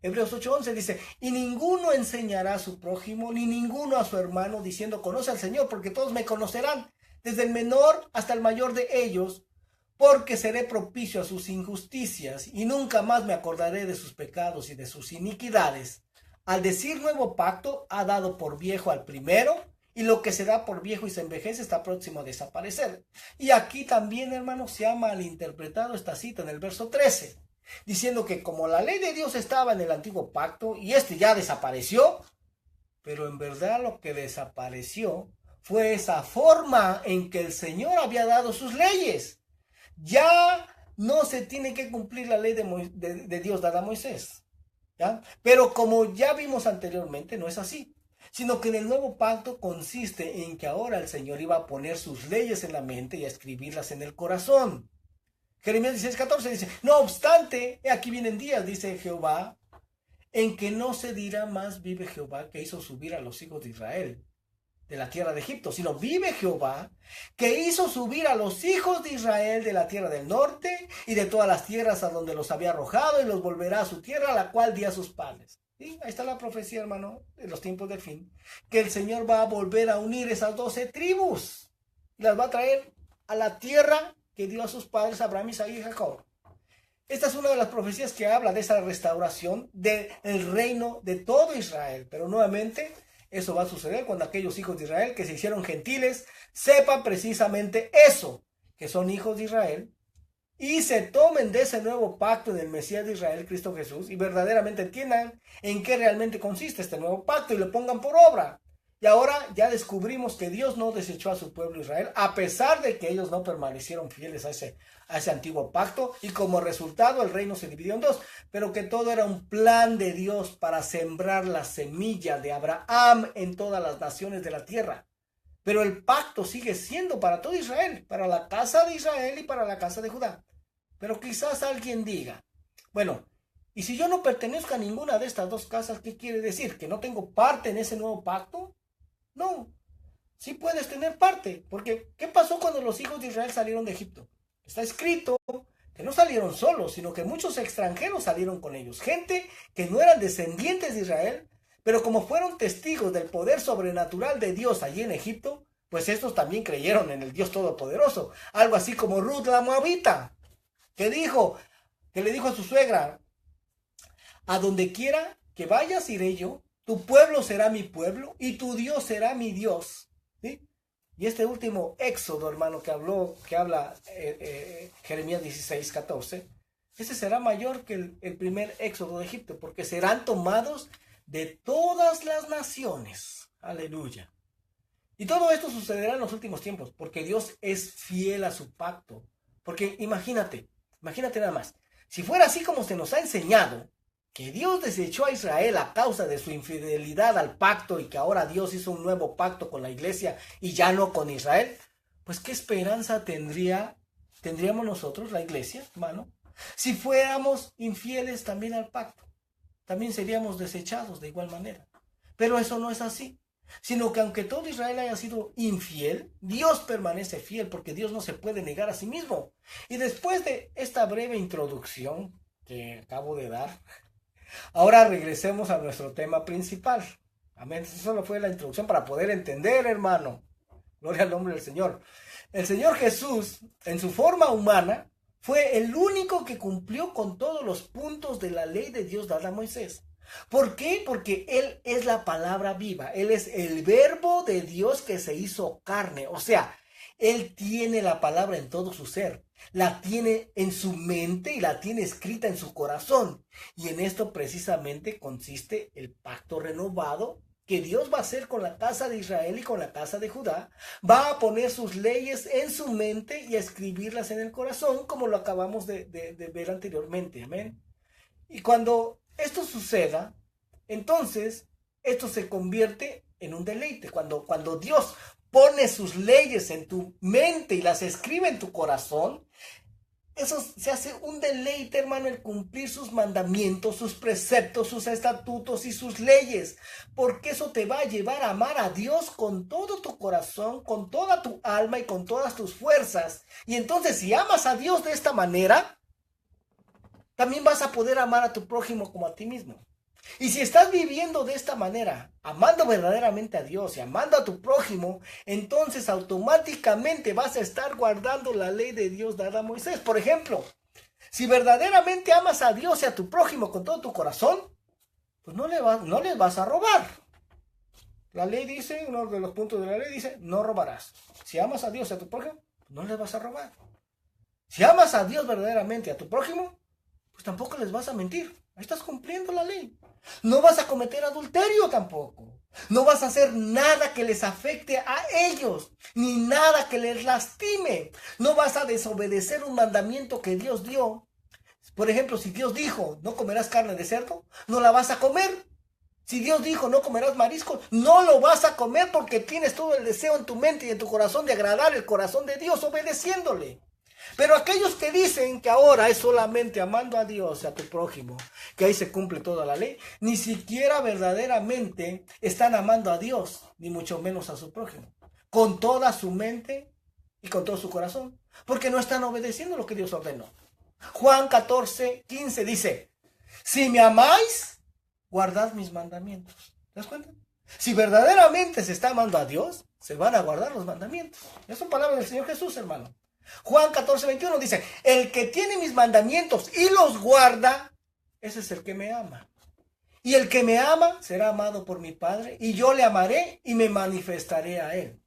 Hebreos 8:11 dice, y ninguno enseñará a su prójimo, ni ninguno a su hermano, diciendo, conoce al Señor, porque todos me conocerán, desde el menor hasta el mayor de ellos, porque seré propicio a sus injusticias, y nunca más me acordaré de sus pecados y de sus iniquidades. Al decir nuevo pacto, ha dado por viejo al primero, y lo que se da por viejo y se envejece está próximo a desaparecer. Y aquí también, hermanos, se ha malinterpretado esta cita en el verso 13, diciendo que como la ley de Dios estaba en el antiguo pacto, y este ya desapareció, pero en verdad lo que desapareció fue esa forma en que el Señor había dado sus leyes. Ya no se tiene que cumplir la ley de Dios dada a Moisés, ¿ya? Pero como ya vimos anteriormente, no es así, sino que en el nuevo pacto consiste en que ahora el Señor iba a poner sus leyes en la mente y a escribirlas en el corazón. Jeremías 16:14 dice, no obstante, aquí vienen días, dice Jehová, en que no se dirá más vive Jehová que hizo subir a los hijos de Israel de la tierra de Egipto, sino vive Jehová que hizo subir a los hijos de Israel de la tierra del norte y de todas las tierras a donde los había arrojado y los volverá a su tierra, a la cual di a sus padres. ¿Sí? Ahí está la profecía, hermano, de los tiempos del fin, que el Señor va a volver a unir esas 12 tribus y las va a traer a la tierra que dio a sus padres Abraham, Isaac y Jacob. Esta es una de las profecías que habla de esa restauración del reino de todo Israel, pero nuevamente eso va a suceder cuando aquellos hijos de Israel que se hicieron gentiles sepan precisamente eso, que son hijos de Israel, y se tomen de ese nuevo pacto en el Mesías de Israel, Cristo Jesús, y verdaderamente entiendan en qué realmente consiste este nuevo pacto y lo pongan por obra. Y ahora ya descubrimos que Dios no desechó a su pueblo Israel, a pesar de que ellos no permanecieron fieles a ese antiguo pacto, y como resultado el reino se dividió en dos, pero que todo era un plan de Dios para sembrar la semilla de Abraham en todas las naciones de la tierra. Pero el pacto sigue siendo para todo Israel, para la casa de Israel y para la casa de Judá. Pero quizás alguien diga, bueno, ¿y si yo no pertenezco a ninguna de estas dos casas, qué quiere decir? ¿Que no tengo parte en ese nuevo pacto? No, sí puedes tener parte, porque ¿qué pasó cuando los hijos de Israel salieron de Egipto? Está escrito que no salieron solos, sino que muchos extranjeros salieron con ellos, gente que no eran descendientes de Israel, pero como fueron testigos del poder sobrenatural de Dios allí en Egipto, pues estos también creyeron en el Dios Todopoderoso, algo así como Ruth la Moabita, que le dijo a su suegra, a donde quiera que vayas iré yo, tu pueblo será mi pueblo y tu Dios será mi Dios. ¿Sí? Y este último éxodo, hermano, que habla Jeremías 16:14, ese será mayor que el primer éxodo de Egipto, porque serán tomados de todas las naciones. Aleluya. Y todo esto sucederá en los últimos tiempos, porque Dios es fiel a su pacto. Porque imagínate nada más, si fuera así como se nos ha enseñado, que Dios desechó a Israel a causa de su infidelidad al pacto y que ahora Dios hizo un nuevo pacto con la iglesia y ya no con Israel, pues ¿qué esperanza tendríamos nosotros, la iglesia, hermano, si fuéramos infieles también al pacto? también seríamos desechados de igual manera. Pero eso no es así, sino que aunque todo Israel haya sido infiel, Dios permanece fiel porque Dios no se puede negar a sí mismo. Y después de esta breve introducción que acabo de dar, ahora regresemos a nuestro tema principal. Amén. Eso solo fue la introducción para poder entender, hermano. Gloria al nombre del Señor. El Señor Jesús, en su forma humana, fue el único que cumplió con todos los puntos de la ley de Dios dada a Moisés. ¿Por qué? Porque Él es la palabra viva. Él es el verbo de Dios que se hizo carne. O sea, Él tiene la palabra en todo su ser. La tiene en su mente y la tiene escrita en su corazón. Y en esto precisamente consiste el pacto renovado que Dios va a hacer con la casa de Israel y con la casa de Judá. Va a poner sus leyes en su mente y a escribirlas en el corazón, como lo acabamos de ver anteriormente. Amén. Y cuando esto suceda, entonces esto se convierte en un deleite. Cuando Dios pone sus leyes en tu mente y las escribe en tu corazón, eso se hace un deleite, hermano, el cumplir sus mandamientos, sus preceptos, sus estatutos y sus leyes, porque eso te va a llevar a amar a Dios con todo tu corazón, con toda tu alma y con todas tus fuerzas. Y entonces, si amas a Dios de esta manera, también vas a poder amar a tu prójimo como a ti mismo. Y si estás viviendo de esta manera, amando verdaderamente a Dios y amando a tu prójimo, entonces automáticamente vas a estar guardando la ley de Dios dada a Moisés. Por ejemplo, si verdaderamente amas a Dios y a tu prójimo con todo tu corazón, pues no les vas a robar. La ley dice, uno de los puntos de la ley dice, no robarás. Si amas a Dios y a tu prójimo, no les vas a robar. Si amas a Dios verdaderamente y a tu prójimo, pues tampoco les vas a mentir. Ahí estás cumpliendo la ley. No vas a cometer adulterio tampoco. No vas a hacer nada que les afecte a ellos, ni nada que les lastime. No vas a desobedecer un mandamiento que Dios dio. Por ejemplo, si Dios dijo, no comerás carne de cerdo, no la vas a comer. Si Dios dijo, no comerás marisco, no lo vas a comer porque tienes todo el deseo en tu mente y en tu corazón de agradar el corazón de Dios obedeciéndole. Pero aquellos que dicen que ahora es solamente amando a Dios y a tu prójimo, que ahí se cumple toda la ley, ni siquiera verdaderamente están amando a Dios, ni mucho menos a su prójimo, con toda su mente y con todo su corazón, porque no están obedeciendo lo que Dios ordenó. Juan 14:15 dice, si me amáis, guardad mis mandamientos. ¿Te das cuenta? Si verdaderamente se está amando a Dios, se van a guardar los mandamientos. Esas son palabras del Señor Jesús, hermano. Juan 14:21 dice, el que tiene mis mandamientos y los guarda, ese es el que me ama. Y el que me ama será amado por mi Padre, y yo le amaré y me manifestaré a él.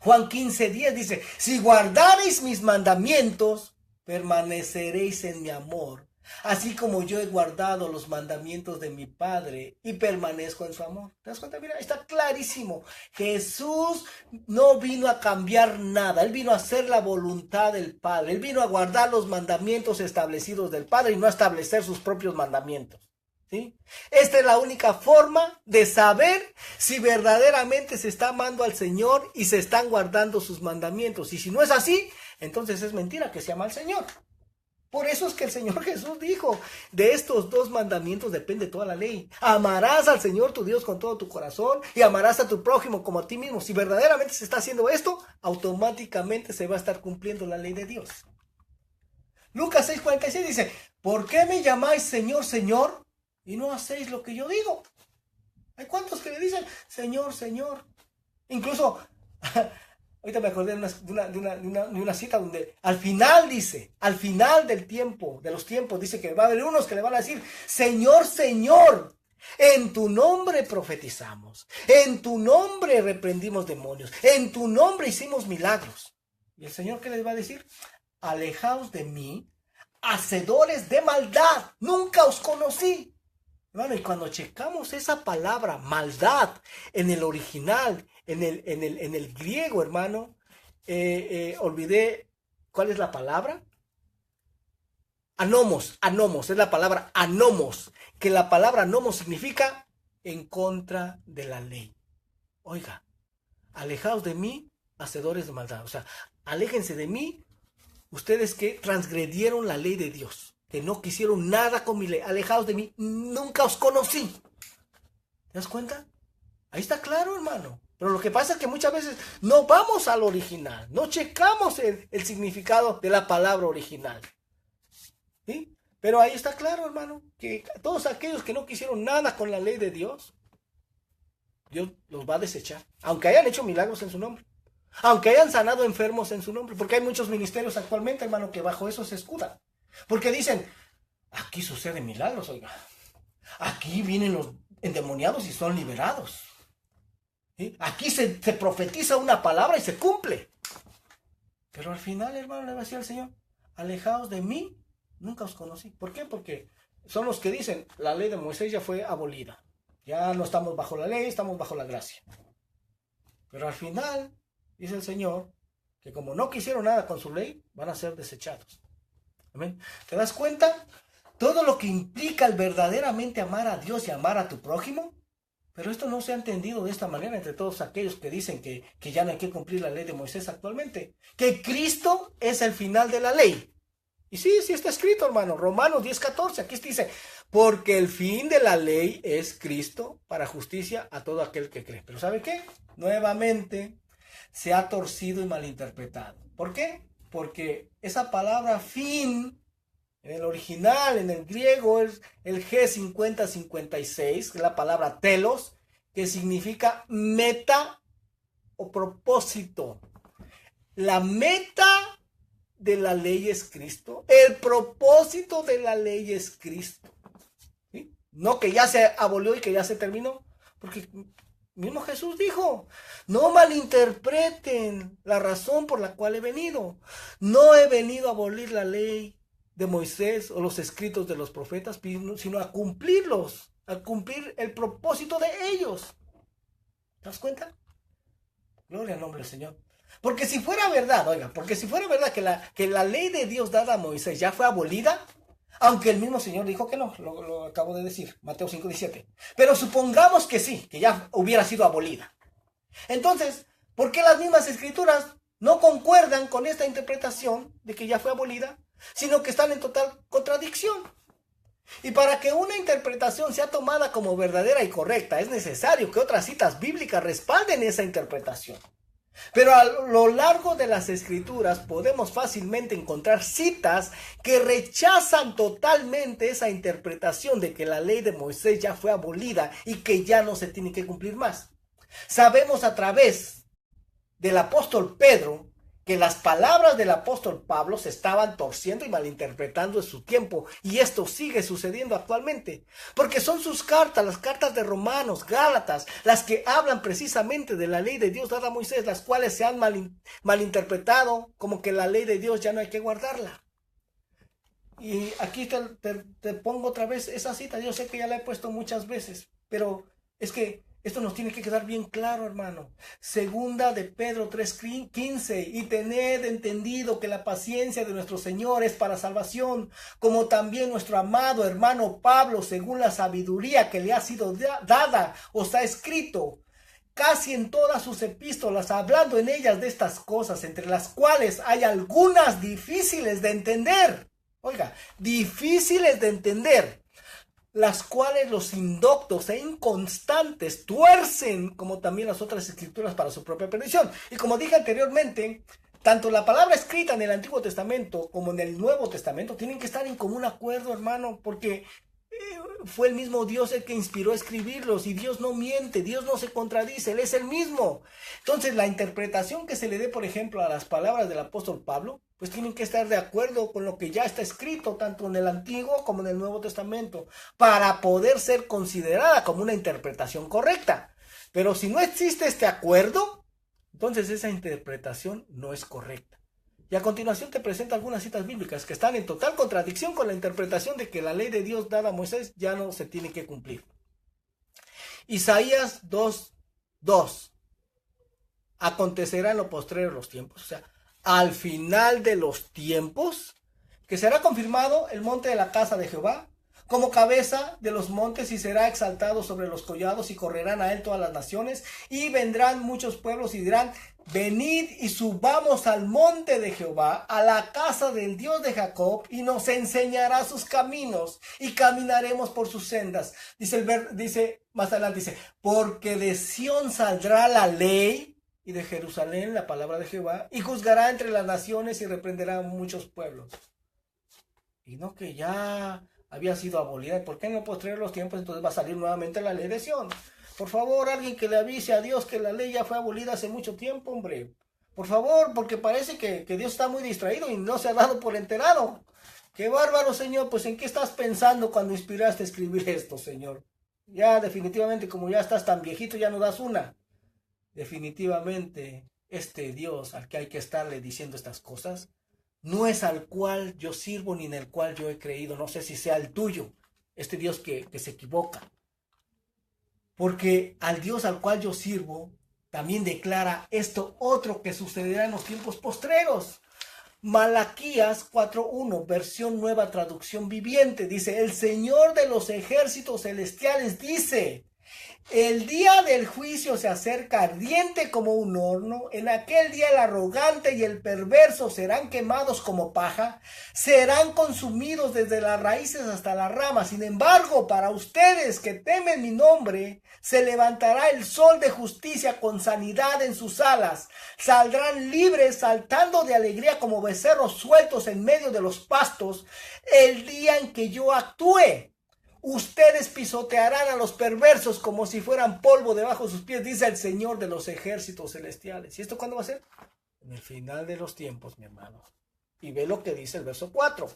Juan 15:10 dice, si guardareis mis mandamientos, permaneceréis en mi amor, así como yo he guardado los mandamientos de mi Padre y permanezco en su amor. ¿Te das cuenta? Mira, está clarísimo. Jesús no vino a cambiar nada. Él vino a hacer la voluntad del Padre. Él vino a guardar los mandamientos establecidos del Padre y no a establecer sus propios mandamientos. ¿Sí? Esta es la única forma de saber si verdaderamente se está amando al Señor y se están guardando sus mandamientos. Y si no es así, entonces es mentira que se ama al Señor. Por eso es que el Señor Jesús dijo, de estos dos mandamientos depende toda la ley. Amarás al Señor tu Dios con todo tu corazón y amarás a tu prójimo como a ti mismo. Si verdaderamente se está haciendo esto, automáticamente se va a estar cumpliendo la ley de Dios. Lucas 6:46 dice, ¿por qué me llamáis Señor, Señor y no hacéis lo que yo digo? Hay cuantos que le dicen, Señor, Señor. Incluso... Ahorita me acordé de una cita donde al final dice, al final del tiempo, de los tiempos, dice que va a haber unos que le van a decir, Señor, Señor, en tu nombre profetizamos, en tu nombre reprendimos demonios, en tu nombre hicimos milagros. ¿Y el Señor qué les va a decir? Alejaos de mí, hacedores de maldad, nunca os conocí. Bueno, y cuando checamos esa palabra, maldad, en el original, en el griego, hermano, olvidé cuál es la palabra. Anomos, es la palabra anomos, que la palabra anomos significa en contra de la ley. Oiga, alejaos de mí, hacedores de maldad. O sea, aléjense de mí, ustedes que transgredieron la ley de Dios, que no quisieron nada con mi ley, alejados de mí, nunca os conocí. ¿Te das cuenta? Ahí está claro, hermano. Pero lo que pasa es que muchas veces no vamos al original, no checamos el significado de la palabra original. ¿Sí? Pero ahí está claro, hermano, que todos aquellos que no quisieron nada con la ley de Dios, Dios los va a desechar, aunque hayan hecho milagros en su nombre, aunque hayan sanado enfermos en su nombre, porque hay muchos ministerios actualmente, hermano, que bajo eso se escudan. Porque dicen, aquí suceden milagros, oiga, aquí vienen los endemoniados y son liberados. ¿Sí? Aquí se profetiza una palabra y se cumple. Pero al final, hermano, le va a decir al Señor, alejaos de mí, nunca os conocí. ¿Por qué? Porque son los que dicen, la ley de Moisés ya fue abolida. Ya no estamos bajo la ley, estamos bajo la gracia. Pero al final, dice el Señor, que como no quisieron nada con su ley, van a ser desechados. ¿Amén? ¿Te das cuenta? Todo lo que implica el verdaderamente amar a Dios y amar a tu prójimo. Pero esto no se ha entendido de esta manera entre todos aquellos que dicen que ya no hay que cumplir la ley de Moisés actualmente. Que Cristo es el final de la ley. Y sí está escrito, hermano. Romanos 10:14. Aquí dice, porque el fin de la ley es Cristo para justicia a todo aquel que cree. Pero ¿sabe qué? Nuevamente se ha torcido y malinterpretado. ¿Por qué? Porque esa palabra fin, en el original, en el griego, es el G5056, que es la palabra telos, que significa meta o propósito. La meta de la ley es Cristo. El propósito de la ley es Cristo. ¿Sí? No que ya se abolió y que ya se terminó. Porque mismo Jesús dijo, no malinterpreten la razón por la cual he venido. No he venido a abolir la ley de Moisés o los escritos de los profetas, sino a cumplirlos, a cumplir el propósito de ellos. ¿Te das cuenta? Gloria al nombre del Señor. Porque si fuera verdad, oiga, porque si fuera verdad que la ley de Dios dada a Moisés ya fue abolida, aunque el mismo Señor dijo que no, lo acabo de decir, Mateo 5:17. Pero supongamos que sí, que ya hubiera sido abolida. Entonces, ¿por qué las mismas escrituras no concuerdan con esta interpretación de que ya fue abolida, sino que están en total contradicción? Y para que una interpretación sea tomada como verdadera y correcta, es necesario que otras citas bíblicas respalden esa interpretación. Pero a lo largo de las escrituras podemos fácilmente encontrar citas que rechazan totalmente esa interpretación de que la ley de Moisés ya fue abolida y que ya no se tiene que cumplir más. Sabemos a través del apóstol Pedro que las palabras del apóstol Pablo se estaban torciendo y malinterpretando en su tiempo, y esto sigue sucediendo actualmente, porque son sus cartas, las cartas de Romanos, Gálatas, las que hablan precisamente de la ley de Dios dada a Moisés, las cuales se han malinterpretado como que la ley de Dios ya no hay que guardarla. Y aquí te pongo otra vez esa cita. Yo sé que ya la he puesto muchas veces, pero es que esto nos tiene que quedar bien claro, hermano. Segunda de Pedro 3:15. Y tened entendido que la paciencia de nuestro Señor es para salvación, como también nuestro amado hermano Pablo, según la sabiduría que le ha sido dada, os ha escrito casi en todas sus epístolas, hablando en ellas de estas cosas, entre las cuales hay algunas difíciles de entender. Oiga, difíciles de entender, las cuales los indoctos e inconstantes tuercen, como también las otras escrituras, para su propia perdición. Y como dije anteriormente, tanto la palabra escrita en el Antiguo Testamento como en el Nuevo Testamento tienen que estar en común acuerdo, hermano, porque fue el mismo Dios el que inspiró a escribirlos, y Dios no miente, Dios no se contradice, Él es el mismo. Entonces, la interpretación que se le dé, por ejemplo, a las palabras del apóstol Pablo, pues tienen que estar de acuerdo con lo que ya está escrito, tanto en el Antiguo como en el Nuevo Testamento, para poder ser considerada como una interpretación correcta. Pero si no existe este acuerdo, entonces esa interpretación no es correcta. Y a continuación te presento algunas citas bíblicas que están en total contradicción con la interpretación de que la ley de Dios dada a Moisés ya no se tiene que cumplir. Isaías 2:2. Acontecerá en lo postrero de los tiempos, o sea, al final de los tiempos, que será confirmado el monte de la casa de Jehová como cabeza de los montes y será exaltado sobre los collados y correrán a él todas las naciones y vendrán muchos pueblos y dirán, venid y subamos al monte de Jehová, a la casa del Dios de Jacob y nos enseñará sus caminos y caminaremos por sus sendas. Dice más adelante, dice, porque de Sión saldrá la ley y de Jerusalén la palabra de Jehová y juzgará entre las naciones y reprenderá a muchos pueblos. Y no que ya había sido abolida. ¿Por qué en los posteriores los tiempos entonces va a salir nuevamente la ley de Sión? Por favor, alguien que le avise a Dios que la ley ya fue abolida hace mucho tiempo, hombre. Por favor, porque parece que Dios está muy distraído y no se ha dado por enterado. ¡Qué bárbaro, Señor! Pues ¿en qué estás pensando cuando inspiraste a escribir esto, Señor? Ya definitivamente, como ya estás tan viejito, ya no das una. Definitivamente, este Dios al que hay que estarle diciendo estas cosas, no es al cual yo sirvo ni en el cual yo he creído. No sé si sea el tuyo, este Dios que se equivoca. Porque al Dios al cual yo sirvo, también declara esto otro que sucederá en los tiempos postreros. Malaquías 4:1, versión nueva traducción viviente, dice, el Señor de los ejércitos celestiales dice, el día del juicio se acerca ardiente como un horno. En aquel día el arrogante y el perverso serán quemados como paja, serán consumidos desde las raíces hasta las ramas. Sin embargo, para ustedes que temen mi nombre, se levantará el sol de justicia con sanidad en sus alas. Saldrán libres saltando de alegría como becerros sueltos en medio de los pastos el día en que yo actúe. Ustedes pisotearán a los perversos como si fueran polvo debajo de sus pies, dice el Señor de los ejércitos celestiales. ¿Y esto cuándo va a ser? En el final de los tiempos, mi hermano. Y ve lo que dice el verso 4.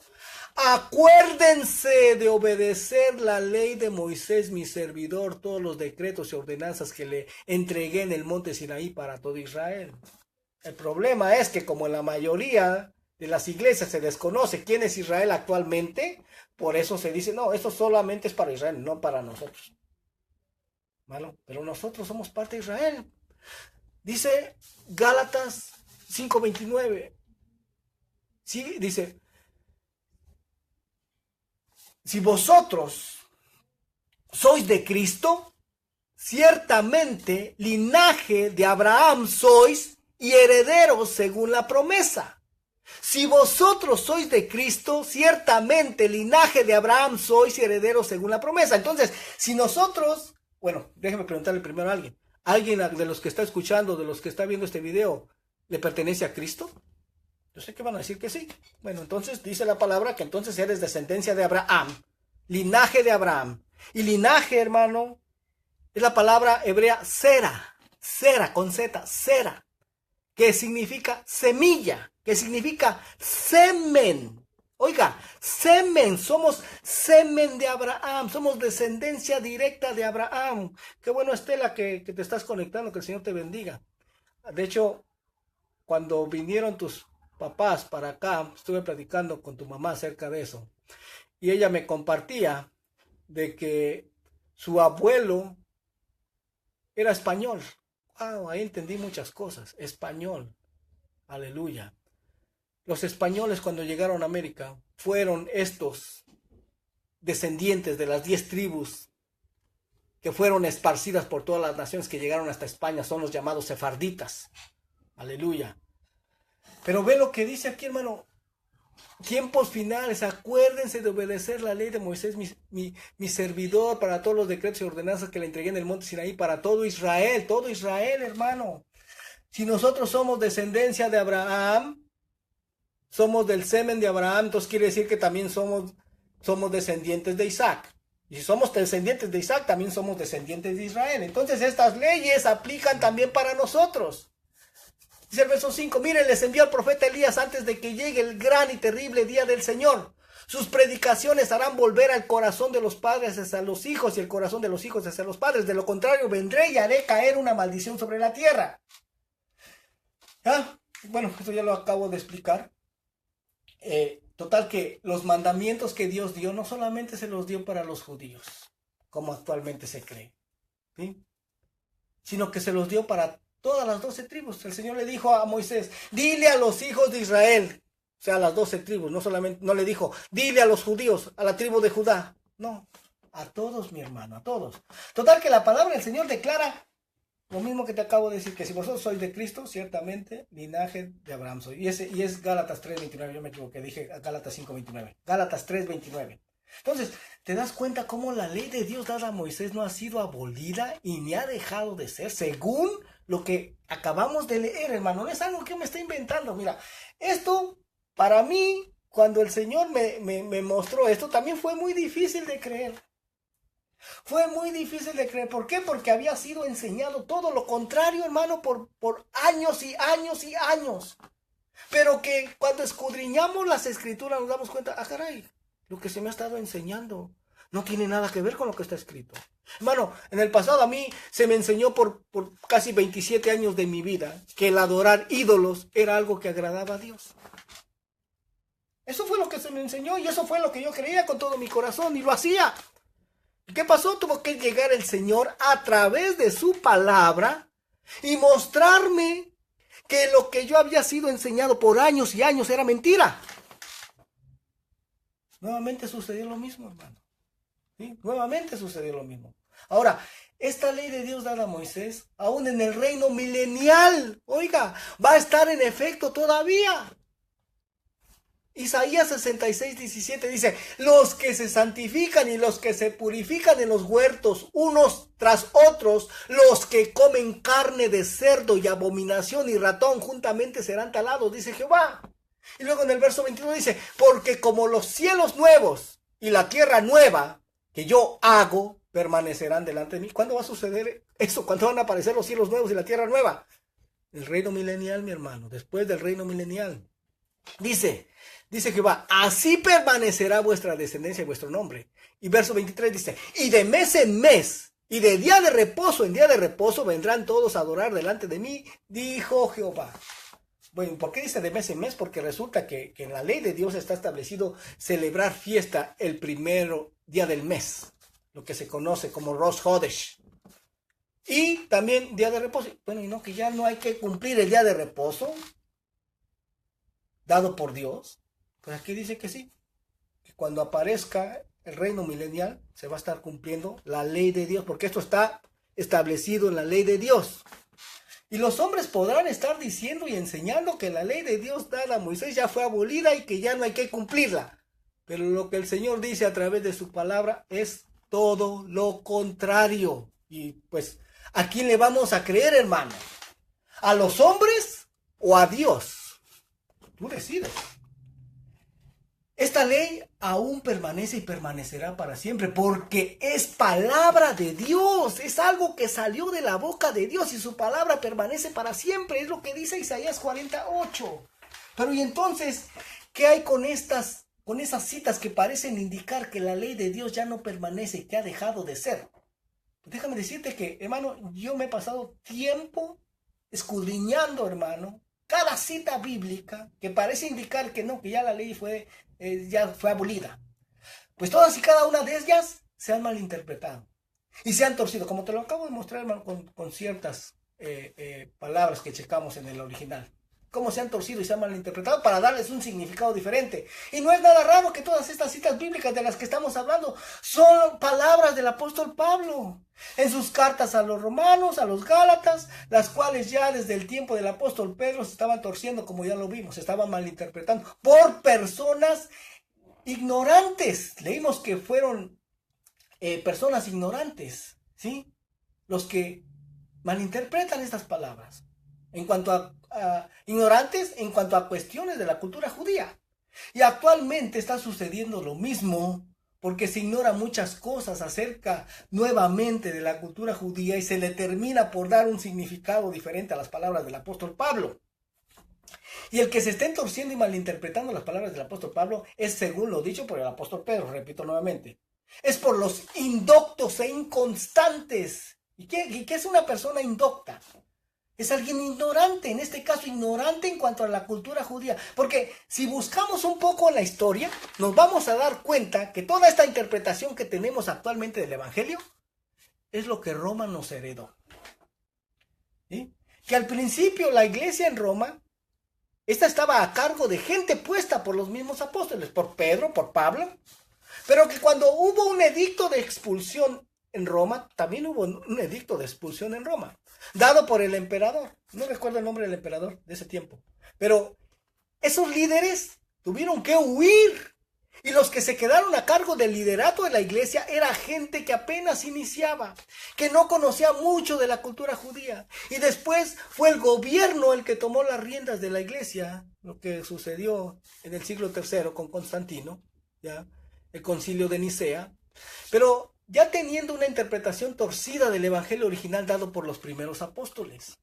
Acuérdense de obedecer la ley de Moisés, mi servidor, todos los decretos y ordenanzas que le entregué en el monte Sinaí para todo Israel. El problema es que como en la mayoría de las iglesias se desconoce quién es Israel actualmente, por eso se dice, no, esto solamente es para Israel, no para nosotros. Bueno, pero nosotros somos parte de Israel. Dice Gálatas 5:29. Sí, dice, si vosotros sois de Cristo, ciertamente linaje de Abraham sois y herederos según la promesa. Si vosotros sois de Cristo, ciertamente linaje de Abraham sois y herederos según la promesa. Entonces, si nosotros, bueno, déjeme preguntarle primero a alguien. ¿Alguien de los que está escuchando, de los que está viendo este video, le pertenece a Cristo? Yo sé que van a decir que sí. Bueno, entonces dice la palabra que entonces eres descendencia de Abraham, linaje de Abraham. Y linaje, hermano, es la palabra hebrea sera, sera con Z, sera, que significa semilla, que significa semen. Oiga, semen, somos semen de Abraham, somos descendencia directa de Abraham. Qué bueno, Estela, que te estás conectando, que el Señor te bendiga. De hecho, cuando vinieron tus papás para acá, estuve platicando con tu mamá acerca de eso. Y ella me compartía de que su abuelo era español. Ahí entendí muchas cosas. Español. Aleluya. Los españoles cuando llegaron a América fueron estos descendientes de las 10 tribus que fueron esparcidas por todas las naciones que llegaron hasta España. Son los llamados sefarditas. Aleluya. Pero ve lo que dice aquí, hermano. Tiempos finales, acuérdense de obedecer la ley de Moisés, mi servidor, para todos los decretos y ordenanzas que le entregué en el monte Sinaí, para todo Israel, hermano. Si nosotros somos descendencia de Abraham, somos del semen de Abraham, entonces quiere decir que también somos descendientes de Isaac. Y si somos descendientes de Isaac, también somos descendientes de Israel. Entonces estas leyes aplican también para nosotros. Dice el verso 5, miren, les envió al profeta Elías antes de que llegue el gran y terrible día del Señor. Sus predicaciones harán volver al corazón de los padres hacia los hijos y el corazón de los hijos hacia los padres. De lo contrario, vendré y haré caer una maldición sobre la tierra. Bueno, esto ya lo acabo de explicar. Total que los mandamientos que Dios dio no solamente se los dio para los judíos, como actualmente se cree, ¿sí? Sino que se los dio para todas las 12 tribus. El Señor le dijo a Moisés, dile a los hijos de Israel, o sea, a las 12 tribus, no le dijo, dile a los judíos, a la tribu de Judá, No, a todos, mi hermano, a todos. Total que la palabra del Señor declara lo mismo que te acabo de decir, que si vosotros sois de Cristo, ciertamente linaje de Abraham soy. Y es Gálatas 3:29, yo me equivoqué, dije Gálatas 5:29. Gálatas 3:29. Entonces, te das cuenta cómo la ley de Dios dada a Moisés no ha sido abolida y ni ha dejado de ser, según lo que acabamos de leer, hermano. No es algo que me está inventando. Mira, esto para mí, cuando el Señor me mostró esto, también fue muy difícil de creer. Fue muy difícil de creer. ¿Por qué? Porque había sido enseñado todo lo contrario, hermano, por años y años y años. Pero que cuando escudriñamos las escrituras nos damos cuenta, caray, lo que se me ha estado enseñando no tiene nada que ver con lo que está escrito. Hermano, en el pasado a mí se me enseñó por casi 27 años de mi vida que el adorar ídolos era algo que agradaba a Dios. Eso fue lo que se me enseñó y eso fue lo que yo creía con todo mi corazón y lo hacía. ¿Qué pasó? Tuvo que llegar el Señor a través de su palabra y mostrarme que lo que yo había sido enseñado por años y años era mentira. Nuevamente sucedió lo mismo, hermano. ¿Sí? Nuevamente sucedió lo mismo. Ahora, esta ley de Dios dada a Moisés, aún en el reino milenial, oiga, va a estar en efecto todavía. Isaías 66:17 dice, los que se santifican y los que se purifican en los huertos, unos tras otros, los que comen carne de cerdo y abominación y ratón, juntamente serán talados, dice Jehová. Y luego en el verso 21 dice, porque como los cielos nuevos y la tierra nueva que yo hago, permanecerán delante de mí. ¿Cuándo va a suceder eso? ¿Cuándo van a aparecer los cielos nuevos y la tierra nueva? El reino milenial, mi hermano, después del reino milenial. Dice Jehová, así permanecerá vuestra descendencia y vuestro nombre. Y verso 23 dice, y de mes en mes, y de día de reposo en día de reposo, vendrán todos a adorar delante de mí, dijo Jehová. Bueno, ¿por qué dice de mes en mes? Porque resulta que en la ley de Dios está establecido celebrar fiesta el primero día del mes, lo que se conoce como Rosh Hodesh. Y también día de reposo. Bueno, y no, que ya no hay que cumplir el día de reposo dado por Dios. Pues aquí dice que sí, que cuando aparezca el reino milenial se va a estar cumpliendo la ley de Dios, porque esto está establecido en la ley de Dios. Y los hombres podrán estar diciendo y enseñando que la ley de Dios dada a Moisés ya fue abolida y que ya no hay que cumplirla. Pero lo que el Señor dice a través de su palabra es todo lo contrario. Y pues, ¿a quién le vamos a creer, hermano? ¿A los hombres o a Dios? Tú decides. Esta ley aún permanece y permanecerá para siempre porque es palabra de Dios, es algo que salió de la boca de Dios y su palabra permanece para siempre, es lo que dice Isaías 48. Pero y entonces, ¿qué hay con esas citas que parecen indicar que la ley de Dios ya no permanece, que ha dejado de ser? Pues déjame decirte que, hermano, yo me he pasado tiempo escudriñando, hermano, cada cita bíblica que parece indicar que no, que ya la ley ya fue abolida. Pues todas y cada una de ellas se han malinterpretado y se han torcido, como te lo acabo de mostrar, hermano, con ciertas palabras que checamos en el original. Cómo se han torcido y se han malinterpretado para darles un significado diferente. Y no es nada raro que todas estas citas bíblicas de las que estamos hablando son palabras del apóstol Pablo en sus cartas a los romanos, a los gálatas, las cuales ya desde el tiempo del apóstol Pedro se estaban torciendo, como ya lo vimos, se estaban malinterpretando por personas ignorantes. Leímos que fueron personas ignorantes, ¿sí? Los que malinterpretan estas palabras. En cuanto a ignorantes, en cuanto a cuestiones de la cultura judía. Y actualmente está sucediendo lo mismo, porque se ignora muchas cosas acerca nuevamente de la cultura judía y se le termina por dar un significado diferente a las palabras del apóstol Pablo. Y el que se estén torciendo y malinterpretando las palabras del apóstol Pablo es según lo dicho por el apóstol Pedro, repito nuevamente. Es por los indoctos e inconstantes. ¿Y qué es una persona indocta? Es alguien ignorante, en este caso ignorante en cuanto a la cultura judía. Porque si buscamos un poco en la historia, nos vamos a dar cuenta que toda esta interpretación que tenemos actualmente del Evangelio es lo que Roma nos heredó. ¿Sí? Que al principio la iglesia en Roma, esta estaba a cargo de gente puesta por los mismos apóstoles, por Pedro, por Pablo. Pero que cuando hubo un edicto de expulsión en Roma, también hubo un edicto de expulsión en Roma, dado por el emperador. No recuerdo el nombre del emperador de ese tiempo. Pero esos líderes tuvieron que huir. Y los que se quedaron a cargo del liderato de la iglesia era gente que apenas iniciaba, que no conocía mucho de la cultura judía. Y después fue el gobierno el que tomó las riendas de la iglesia, lo que sucedió en el siglo III con Constantino, ¿ya? El concilio de Nicea. Pero ya teniendo una interpretación torcida del evangelio original dado por los primeros apóstoles.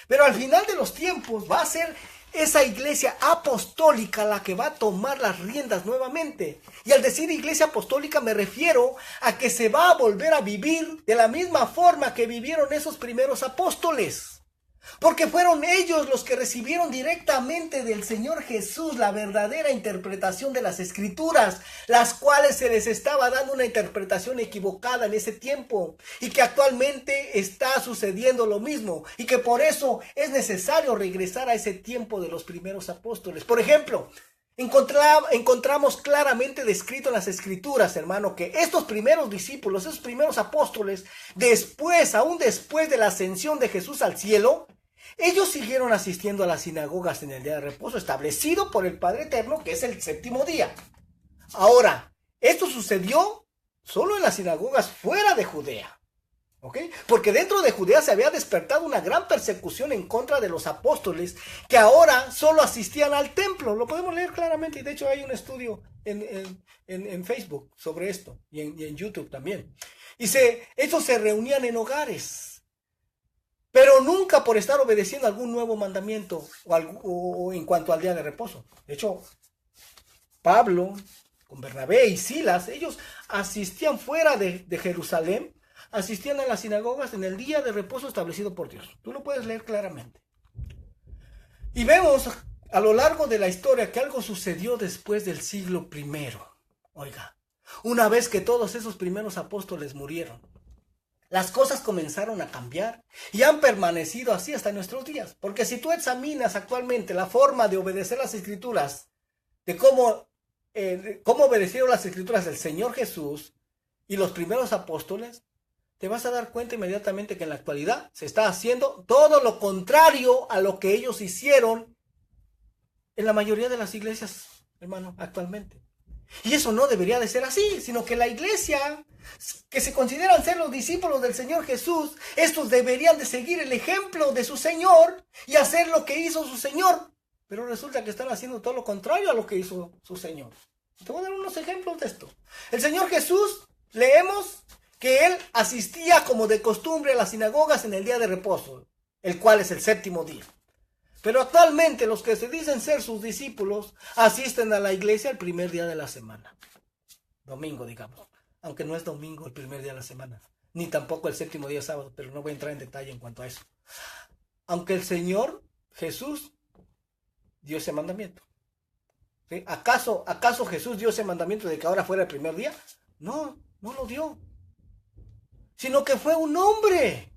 Pero al final de los tiempos va a ser esa iglesia apostólica la que va a tomar las riendas nuevamente. Y al decir iglesia apostólica me refiero a que se va a volver a vivir de la misma forma que vivieron esos primeros apóstoles. Porque fueron ellos los que recibieron directamente del Señor Jesús la verdadera interpretación de las Escrituras, las cuales se les estaba dando una interpretación equivocada en ese tiempo, y que actualmente está sucediendo lo mismo, y que por eso es necesario regresar a ese tiempo de los primeros apóstoles. Por ejemplo, encontramos claramente descrito en las Escrituras, hermano, que estos primeros discípulos, esos primeros apóstoles, aún después de la ascensión de Jesús al cielo, ellos siguieron asistiendo a las sinagogas en el día de reposo establecido por el Padre Eterno, que es el séptimo día. Ahora, esto sucedió solo en las sinagogas fuera de Judea, ¿ok? Porque dentro de Judea se había despertado una gran persecución en contra de los apóstoles, que ahora solo asistían al templo. Lo podemos leer claramente, y de hecho hay un estudio en Facebook sobre esto, y en YouTube también. Y ellos se reunían en hogares, pero nunca por estar obedeciendo algún nuevo mandamiento o en cuanto al día de reposo. De hecho, Pablo, con Bernabé y Silas, ellos asistían fuera de Jerusalén, asistían a las sinagogas en el día de reposo establecido por Dios. Tú lo puedes leer claramente. Y vemos a lo largo de la historia que algo sucedió después del siglo I. Oiga, una vez que todos esos primeros apóstoles murieron, las cosas comenzaron a cambiar y han permanecido así hasta nuestros días. Porque si tú examinas actualmente la forma de obedecer las Escrituras, de cómo obedecieron las Escrituras del Señor Jesús y los primeros apóstoles, te vas a dar cuenta inmediatamente que en la actualidad se está haciendo todo lo contrario a lo que ellos hicieron en la mayoría de las iglesias, hermano, actualmente. Y eso no debería de ser así, sino que la iglesia, que se consideran ser los discípulos del Señor Jesús, estos deberían de seguir el ejemplo de su Señor y hacer lo que hizo su Señor. Pero resulta que están haciendo todo lo contrario a lo que hizo su Señor. Te voy a dar unos ejemplos de esto. El Señor Jesús, leemos que Él asistía como de costumbre a las sinagogas en el día de reposo, el cual es el séptimo día. Pero actualmente los que se dicen ser sus discípulos asisten a la iglesia el primer día de la semana. Domingo, digamos. Aunque no es domingo el primer día de la semana. Ni tampoco el séptimo día sábado. Pero no voy a entrar en detalle en cuanto a eso. Aunque el Señor Jesús dio ese mandamiento. ¿Sí? ¿Acaso Jesús dio ese mandamiento de que ahora fuera el primer día? No, no lo dio. Sino que fue un hombre.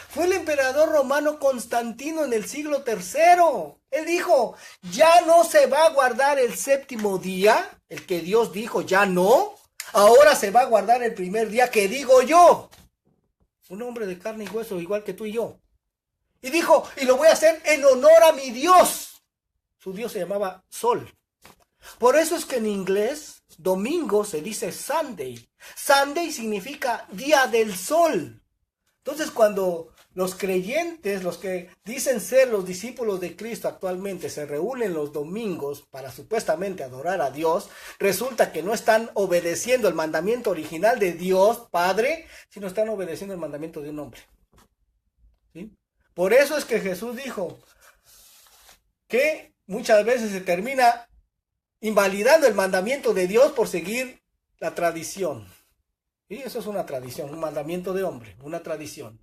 Fue el emperador romano Constantino en el siglo III. Él dijo, ya no se va a guardar el séptimo día, el que Dios dijo, ya no. Ahora se va a guardar el primer día que digo yo. Un hombre de carne y hueso igual que tú y yo. Y dijo, y lo voy a hacer en honor a mi Dios. Su Dios se llamaba Sol. Por eso es que en inglés, domingo se dice Sunday. Sunday significa día del sol. Entonces, cuando los creyentes, los que dicen ser los discípulos de Cristo actualmente, se reúnen los domingos para supuestamente adorar a Dios, resulta que no están obedeciendo el mandamiento original de Dios, Padre, sino están obedeciendo el mandamiento de un hombre. ¿Sí? Por eso es que Jesús dijo que muchas veces se termina invalidando el mandamiento de Dios por seguir la tradición. Y eso es una tradición, un mandamiento de hombre, una tradición.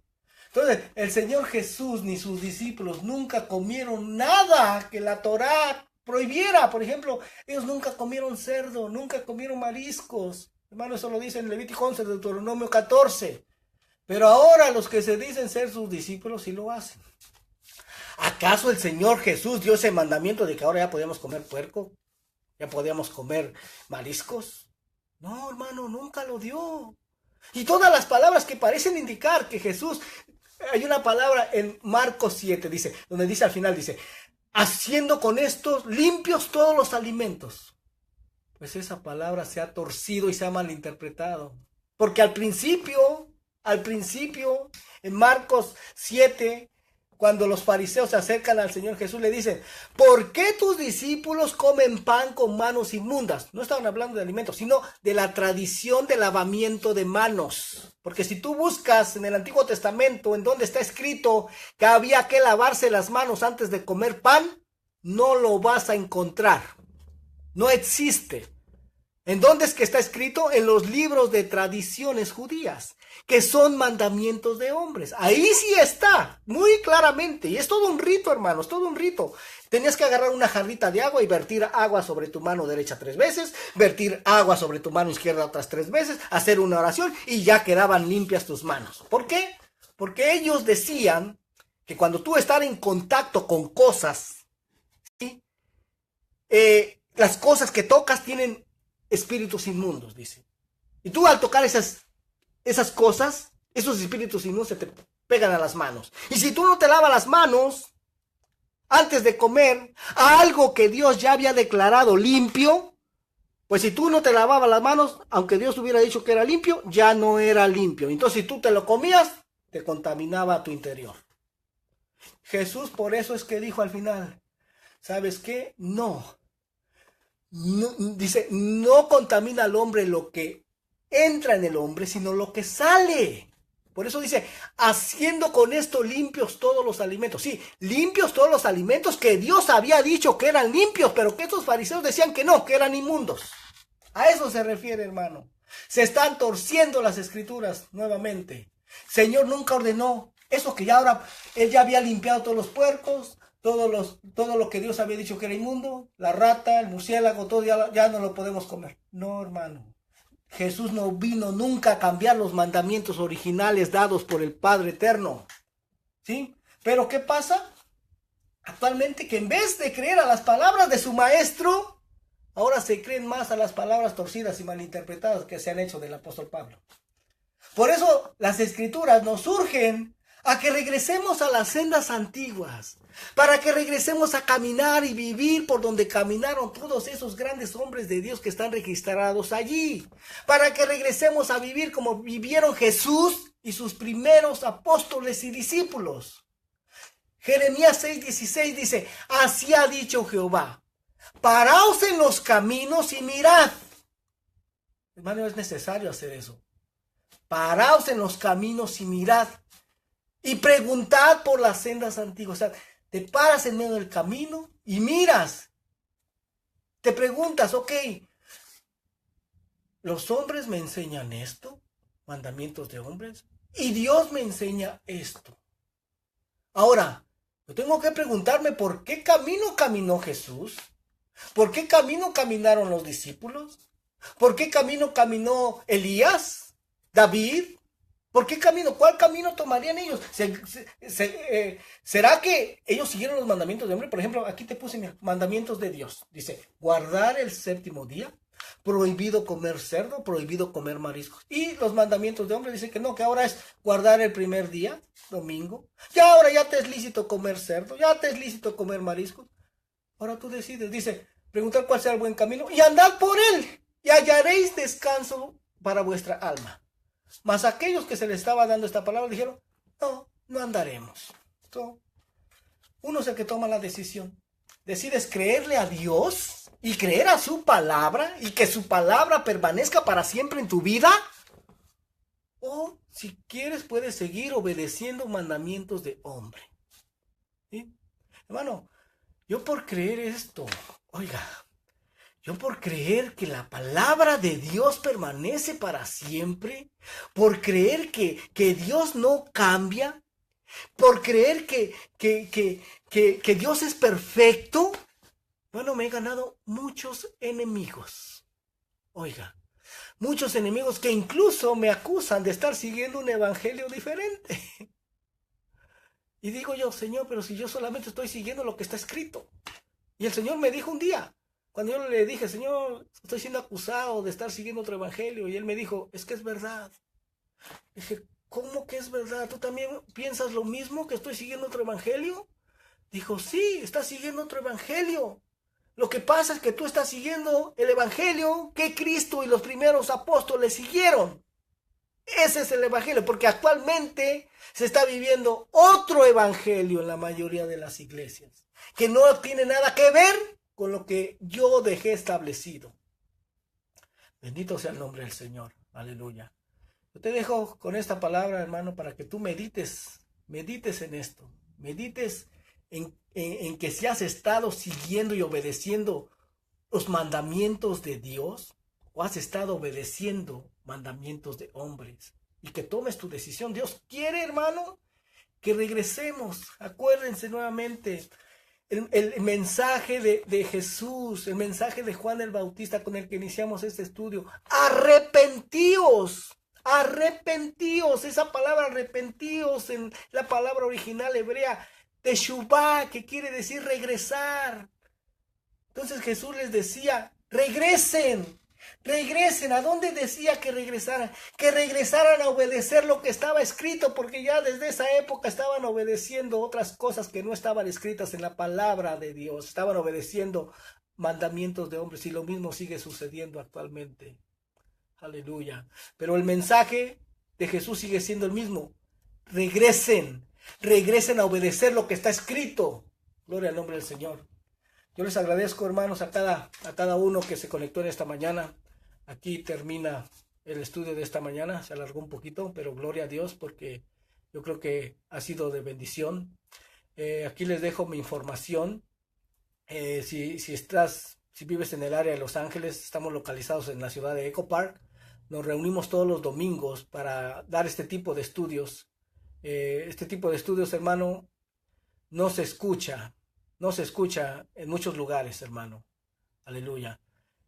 Entonces, el Señor Jesús ni sus discípulos nunca comieron nada que la Torá prohibiera. Por ejemplo, ellos nunca comieron cerdo, nunca comieron mariscos. Hermano, eso lo dice en Levítico 11, Deuteronomio 14. Pero ahora los que se dicen ser sus discípulos sí lo hacen. ¿Acaso el Señor Jesús dio ese mandamiento de que ahora ya podíamos comer puerco? ¿Ya podíamos comer mariscos? No, hermano, nunca lo dio. Y todas las palabras que parecen indicar que Jesús, hay una palabra en Marcos 7, dice, donde dice al final, dice, haciendo con estos limpios todos los alimentos. Pues esa palabra se ha torcido y se ha malinterpretado. Porque al principio, en Marcos 7, cuando los fariseos se acercan al Señor Jesús, le dicen, ¿por qué tus discípulos comen pan con manos inmundas? No estaban hablando de alimentos, sino de la tradición de lavamiento de manos. Porque si tú buscas en el Antiguo Testamento, en donde está escrito que había que lavarse las manos antes de comer pan, no lo vas a encontrar. No existe. ¿En dónde es que está escrito? En los libros de tradiciones judías, que son mandamientos de hombres. Ahí sí está, muy claramente. Y es todo un rito, hermanos, todo un rito. Tenías que agarrar una jarrita de agua y vertir agua sobre tu mano derecha 3 veces, vertir agua sobre tu mano izquierda otras 3 veces, hacer una oración y ya quedaban limpias tus manos. ¿Por qué? Porque ellos decían que cuando tú estás en contacto con cosas, ¿sí? Las cosas que tocas tienen espíritus inmundos, dice. Y tú al tocar esas cosas, esos espíritus inmundos se te pegan a las manos. Y si tú no te lavas las manos antes de comer a algo que Dios ya había declarado limpio, pues si tú no te lavabas las manos, aunque Dios hubiera dicho que era limpio, ya no era limpio. Entonces si tú te lo comías, te contaminaba tu interior. Jesús por eso es que dijo al final, ¿sabes qué? No, dice, no contamina al hombre lo que entra en el hombre, sino lo que sale. Por eso dice, haciendo con esto limpios todos los alimentos. Sí, limpios todos los alimentos que Dios había dicho que eran limpios, pero que estos fariseos decían que no, que eran inmundos. A eso se refiere, hermano. Se están torciendo las escrituras nuevamente. Señor nunca ordenó eso que ya ahora, Él ya había limpiado todos los puercos, todo lo que Dios había dicho que era inmundo, la rata, el murciélago, todo ya no lo podemos comer. No, hermano. Jesús no vino nunca a cambiar los mandamientos originales dados por el Padre Eterno. ¿Sí? Pero ¿qué pasa? Actualmente que en vez de creer a las palabras de su maestro, ahora se creen más a las palabras torcidas y malinterpretadas que se han hecho del apóstol Pablo. Por eso las escrituras nos urgen a que regresemos a las sendas antiguas, para que regresemos a caminar y vivir por donde caminaron todos esos grandes hombres de Dios que están registrados allí, para que regresemos a vivir como vivieron Jesús y sus primeros apóstoles y discípulos. Jeremías 6:16 dice, así ha dicho Jehová, paraos en los caminos y mirad. Hermano, es necesario hacer eso. Paraos en los caminos y mirad. Y preguntad por las sendas antiguas. O sea, te paras en medio del camino y miras. Te preguntas, ok, ¿los hombres me enseñan esto? Mandamientos de hombres. Y Dios me enseña esto. Ahora, yo tengo que preguntarme por qué camino caminó Jesús. ¿Por qué camino caminaron los discípulos? ¿Por qué camino caminó Elías? ¿David? ¿Por qué camino? ¿Cuál camino tomarían ellos? ¿Será que ellos siguieron los mandamientos de hombre? Por ejemplo, aquí te puse mandamientos de Dios. Dice, guardar el séptimo día, prohibido comer cerdo, prohibido comer mariscos. Y los mandamientos de hombre dicen que no, que ahora es guardar el primer día, domingo. Ya ahora ya te es lícito comer cerdo, ya te es lícito comer mariscos. Ahora tú decides, dice, preguntar cuál sea el buen camino y andad por él y hallaréis descanso para vuestra alma. Mas aquellos que se les estaba dando esta palabra dijeron, no andaremos. Uno es el que toma la decisión. Decides creerle a Dios y creer a su palabra y que su palabra permanezca para siempre en tu vida. O si quieres puedes seguir obedeciendo mandamientos de hombre. ¿Sí? Hermano, yo por creer esto, yo por creer que la palabra de Dios permanece para siempre, por creer que Dios no cambia, por creer que Dios es perfecto, bueno, me he ganado muchos enemigos. Muchos enemigos que incluso me acusan de estar siguiendo un evangelio diferente. Y digo yo, Señor, pero si yo solamente estoy siguiendo lo que está escrito. Y el Señor me dijo un día, Cuando yo le dije, Señor, estoy siendo acusado de estar siguiendo otro evangelio, y él me dijo, es que es verdad. Dije, ¿cómo que es verdad? ¿Tú también piensas lo mismo, que estoy siguiendo otro evangelio? Dijo, sí, estás siguiendo otro evangelio. Lo que pasa es que tú estás siguiendo el evangelio que Cristo y los primeros apóstoles siguieron. Ese es el evangelio, porque actualmente se está viviendo otro evangelio en la mayoría de las iglesias, que no tiene nada que ver con lo que yo dejé establecido. Bendito sea el nombre del Señor. Aleluya. Yo te dejo con esta palabra, hermano, para que tú medites en esto, medites en que si has estado siguiendo y obedeciendo los mandamientos de Dios, o has estado obedeciendo mandamientos de hombres, y que tomes tu decisión. Dios quiere, hermano, que regresemos. Acuérdense nuevamente el mensaje de Jesús, el mensaje de Juan el Bautista con el que iniciamos este estudio. Arrepentíos. Arrepentíos, esa palabra arrepentíos en la palabra original hebrea, teshuvá, que quiere decir regresar. Entonces Jesús les decía, regresen, regresen. ¿A dónde decía que regresaran? Que regresaran a obedecer lo que estaba escrito, porque ya desde esa época estaban obedeciendo otras cosas que no estaban escritas en la palabra de Dios. Estaban obedeciendo mandamientos de hombres, y lo mismo sigue sucediendo actualmente. Aleluya. Pero el mensaje de Jesús sigue siendo el mismo. Regresen, regresen a obedecer lo que está escrito. Gloria al nombre del Señor. Yo les agradezco, hermanos, a cada uno que se conectó en esta mañana. Aquí termina el estudio de esta mañana. Se alargó un poquito, pero gloria a Dios, porque yo creo que ha sido de bendición. Aquí les dejo mi información. Si vives en el área de Los Ángeles, estamos localizados en la ciudad de Echo Park. Nos reunimos todos los domingos para dar este tipo de estudios. Este tipo de estudios, hermano, no se escucha en muchos lugares, hermano. Aleluya.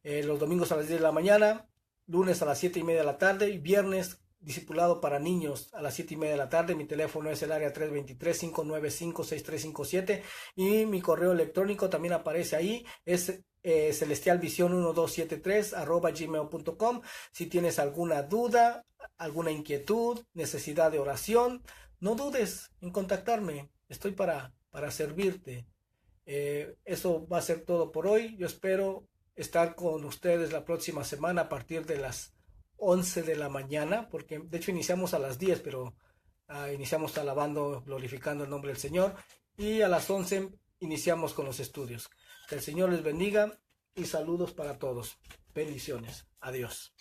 Los domingos a las 10 de la mañana, lunes a las 7:30 de la tarde, y viernes discipulado para niños a las 7:30 de la tarde. Mi teléfono es el área 323-595-6357, y mi correo electrónico también aparece ahí, es celestialvision1273@gmail.com. Si tienes alguna duda, alguna inquietud, necesidad de oración, no dudes en contactarme. Estoy para servirte. Eso va a ser todo por hoy. Yo espero estar con ustedes la próxima semana a partir de las 11 de la mañana, porque de hecho iniciamos a las 10, pero iniciamos alabando, glorificando el nombre del Señor, y a las 11 iniciamos con los estudios. Que el Señor les bendiga y saludos para todos. Bendiciones. Adiós.